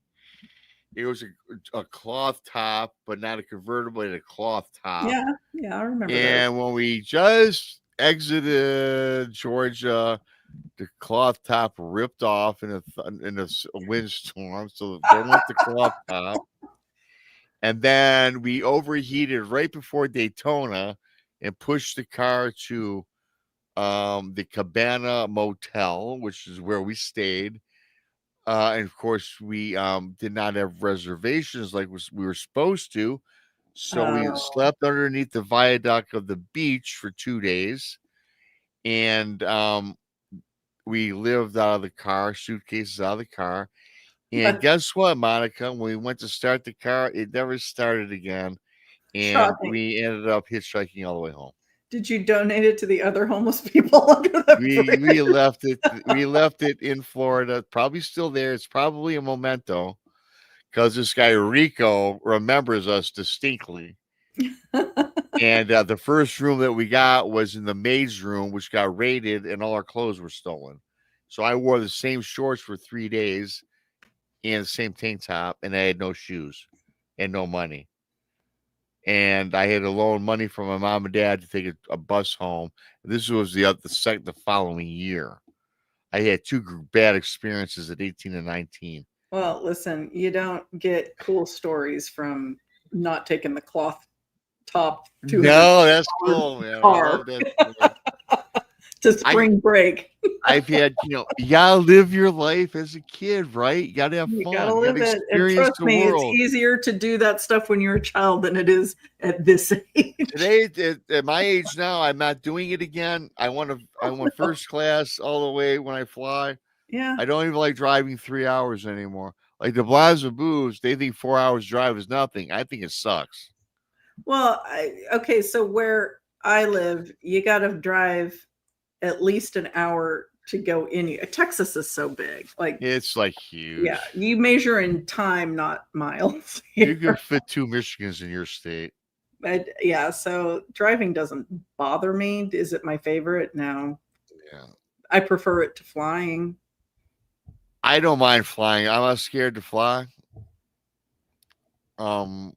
it was a cloth top, but not a convertible, a cloth top. Yeah, I remember And when we just exited Georgia, the cloth top ripped off in a windstorm, so there went the cloth top. And then we overheated right before Daytona and pushed the car to the Cabana Motel, which is where we stayed. And of course, we did not have reservations like we were supposed to. So we slept underneath the viaduct of the beach for 2 days. And we lived out of the car, suitcases out of the car. And guess what, Monica? When we went to start the car, it never started again. And we ended up hitchhiking all the way home. Did you donate it to the other homeless people under the we left it. We left it in Florida. Probably still there. It's probably a memento because this guy Rico remembers us distinctly. And the first room that we got was in the maid's room, which got raided, and all our clothes were stolen. So I wore the same shorts for 3 days and the same tank top, and I had no shoes and no money. And I had to loan money from my mom and dad to take a bus home. This was the following year. I had 2 bad experiences at 18 and 19. Well, listen, you don't get cool stories from not taking the cloth top to that's cool, man. Car. To spring break. I've had, you gotta live your life as a kid, right? You gotta have fun. You gotta live it. And trust me, it's easier to do that stuff when you're a child than it is at this age. Today, at my age now, I'm not doing it again. I want first class all the way when I fly. Yeah. I don't even like driving 3 hours anymore. Like the Blazaboos, they think 4 hours drive is nothing. I think it sucks. Well, okay, so where I live, you got to drive at least an hour to go in. Texas is so big. Like, It's like huge. yeah, you measure in time, not miles. You could fit 2 Michigans in your state. But yeah, so driving doesn't bother me. Is it my favorite? No. Yeah. I prefer it to flying. I don't mind flying. I'm not scared to fly. I'm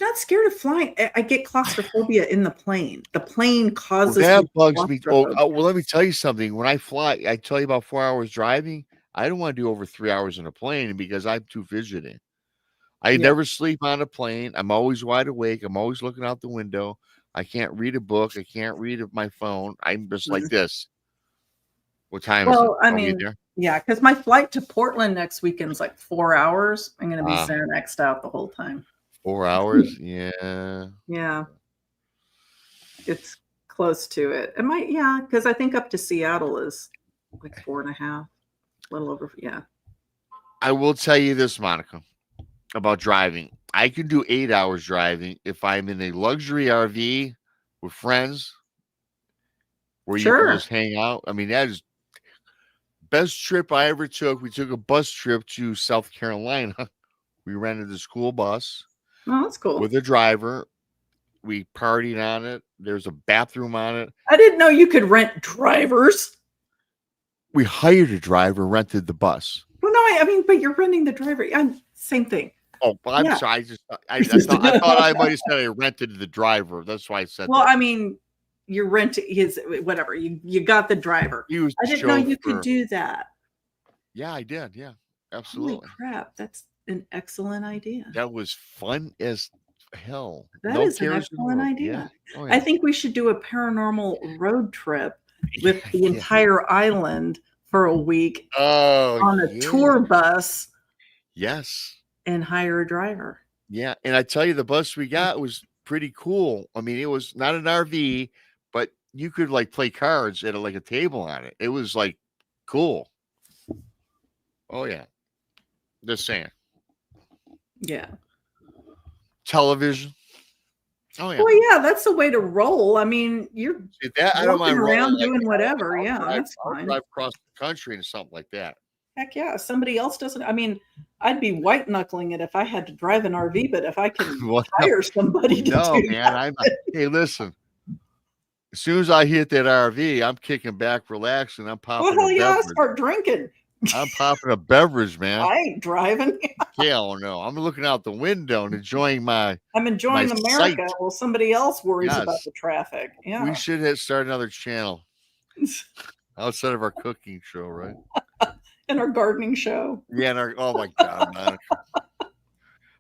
not scared of flying. I get claustrophobia in the plane. The plane causes that bugs me. claustrophobia. Oh, well, let me tell you something. When I fly, I tell you about 4 hours driving. I don't want to do over 3 hours in a plane because I'm too fidgety. I never sleep on a plane. I'm always wide awake. I'm always looking out the window. I can't read a book. I can't read my phone. I'm just like this. What time is it? I mean, yeah, because my flight to Portland next weekend is like 4 hours. I'm going to be Xanaxed out the whole time. 4 hours? Yeah. Yeah. It's close to it. It might, yeah, because I think up to Seattle is like 4.5, a little over. Yeah. I will tell you this, Monica, about driving. I can do 8 hours driving if I'm in a luxury RV with friends where you can just hang out. I mean, that is best trip I ever took. We took a bus trip to South Carolina. We rented a school bus. Oh, that's cool. With a driver. We partied on it. There's a bathroom on it. I didn't know you could rent drivers. We hired a driver, rented the bus. Well, no, I mean, but you're renting the driver. Same thing. Oh, but I'm sorry. I thought I might have said I rented the driver. That's why I said well, that. I mean, you're renting his whatever. You got the driver. I didn't know you could do that. Yeah, I did. Yeah, absolutely. Holy crap. That's an excellent idea. That was fun as hell. That is an excellent idea. Yeah. Oh, yeah. I think we should do a paranormal road trip with the entire island for a week on a tour bus. Yes. And hire a driver. Yeah. And I tell you, the bus we got was pretty cool. I mean, it was not an RV, but you could like play cards at like a table on it. It was like cool. Oh, yeah. Just saying. Yeah. Television. Oh, yeah. Well, yeah, that's the way to roll. I mean, you're I don't mind around doing whatever. Yeah, that's fine. Drive across the country and something like that. Heck yeah. Somebody else doesn't. I mean, I'd be white knuckling it if I had to drive an RV, but if I can hire somebody to do that. Hey, listen. As soon as I hit that RV, I'm kicking back, relaxing. I'm popping. Well, hell yeah, start drinking. I'm popping a beverage, man. I ain't driving. Hell no. I'm looking out the window and enjoying I'm enjoying America. Sight. Well, somebody else worries about the traffic. Yeah. We should start another channel outside of our cooking show, right? And our gardening show. Yeah, oh my God, Monica.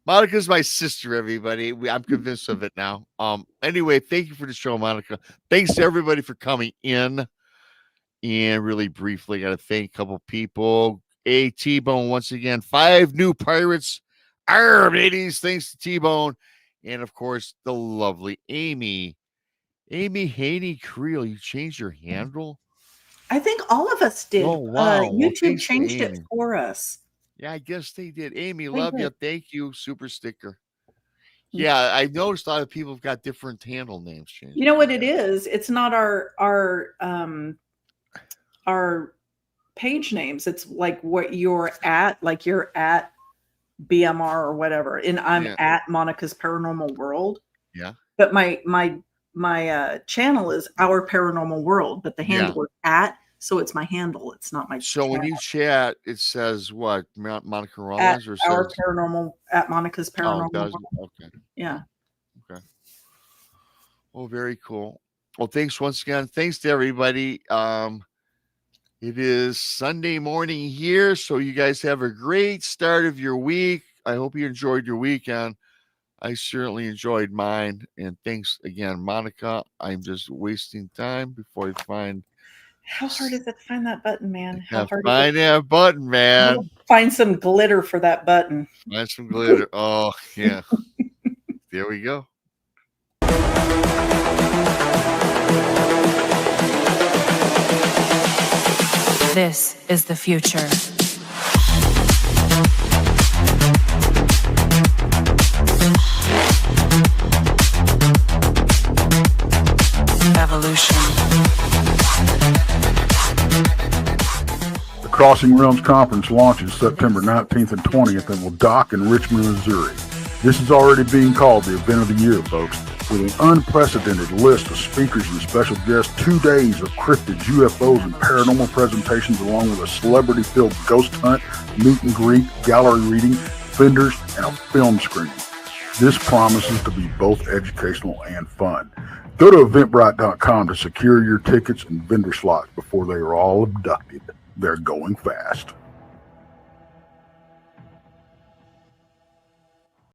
Monica's my sister, everybody. I'm convinced of it now. Anyway, thank you for the show, Monica. Thanks to everybody for coming in. And really briefly, got to thank a couple people. T-Bone, once again, 5 new pirates. ladies, thanks to T-Bone. And, of course, the lovely Amy. Amy Haney Creel, you changed your handle? I think all of us did. Oh, wow. YouTube changed it for us. Yeah, I guess they did. Amy, love you. Thank you. Super sticker. Yeah, I noticed a lot of people have got different handle names changed. You know what it is? It's not our page names. It's like what you're at, like you're at BMR or whatever. And I'm at Monica's Paranormal World. Yeah. But my channel is Our Paranormal World, but the handle is at, so it's my handle. It's not my So when you chat, it says what? Monica Rollins at or Our Paranormal, at Monica's Paranormal World. Okay. Yeah. Okay. Well, very cool. Well, thanks once again. Thanks to everybody. It is Sunday morning here, so you guys have a great start of your week. I hope you enjoyed your weekend. I certainly enjoyed mine. And thanks again, Monica. I'm just wasting time before I find. How hard is it to find that button, man? Find that button, man. Find some glitter for that button. Find some glitter. Oh, yeah. There we go. This is the future. Crossing Realms Conference launches September 19th and 20th and will dock in Richmond, Missouri. This is already being called the event of the year, folks, with an unprecedented list of speakers and special guests, 2 days of cryptids, UFOs, and paranormal presentations, along with a celebrity-filled ghost hunt, meet and greet, gallery reading, vendors, and a film screening. This promises to be both educational and fun. Go to eventbrite.com to secure your tickets and vendor slots before they are all abducted. They're going fast.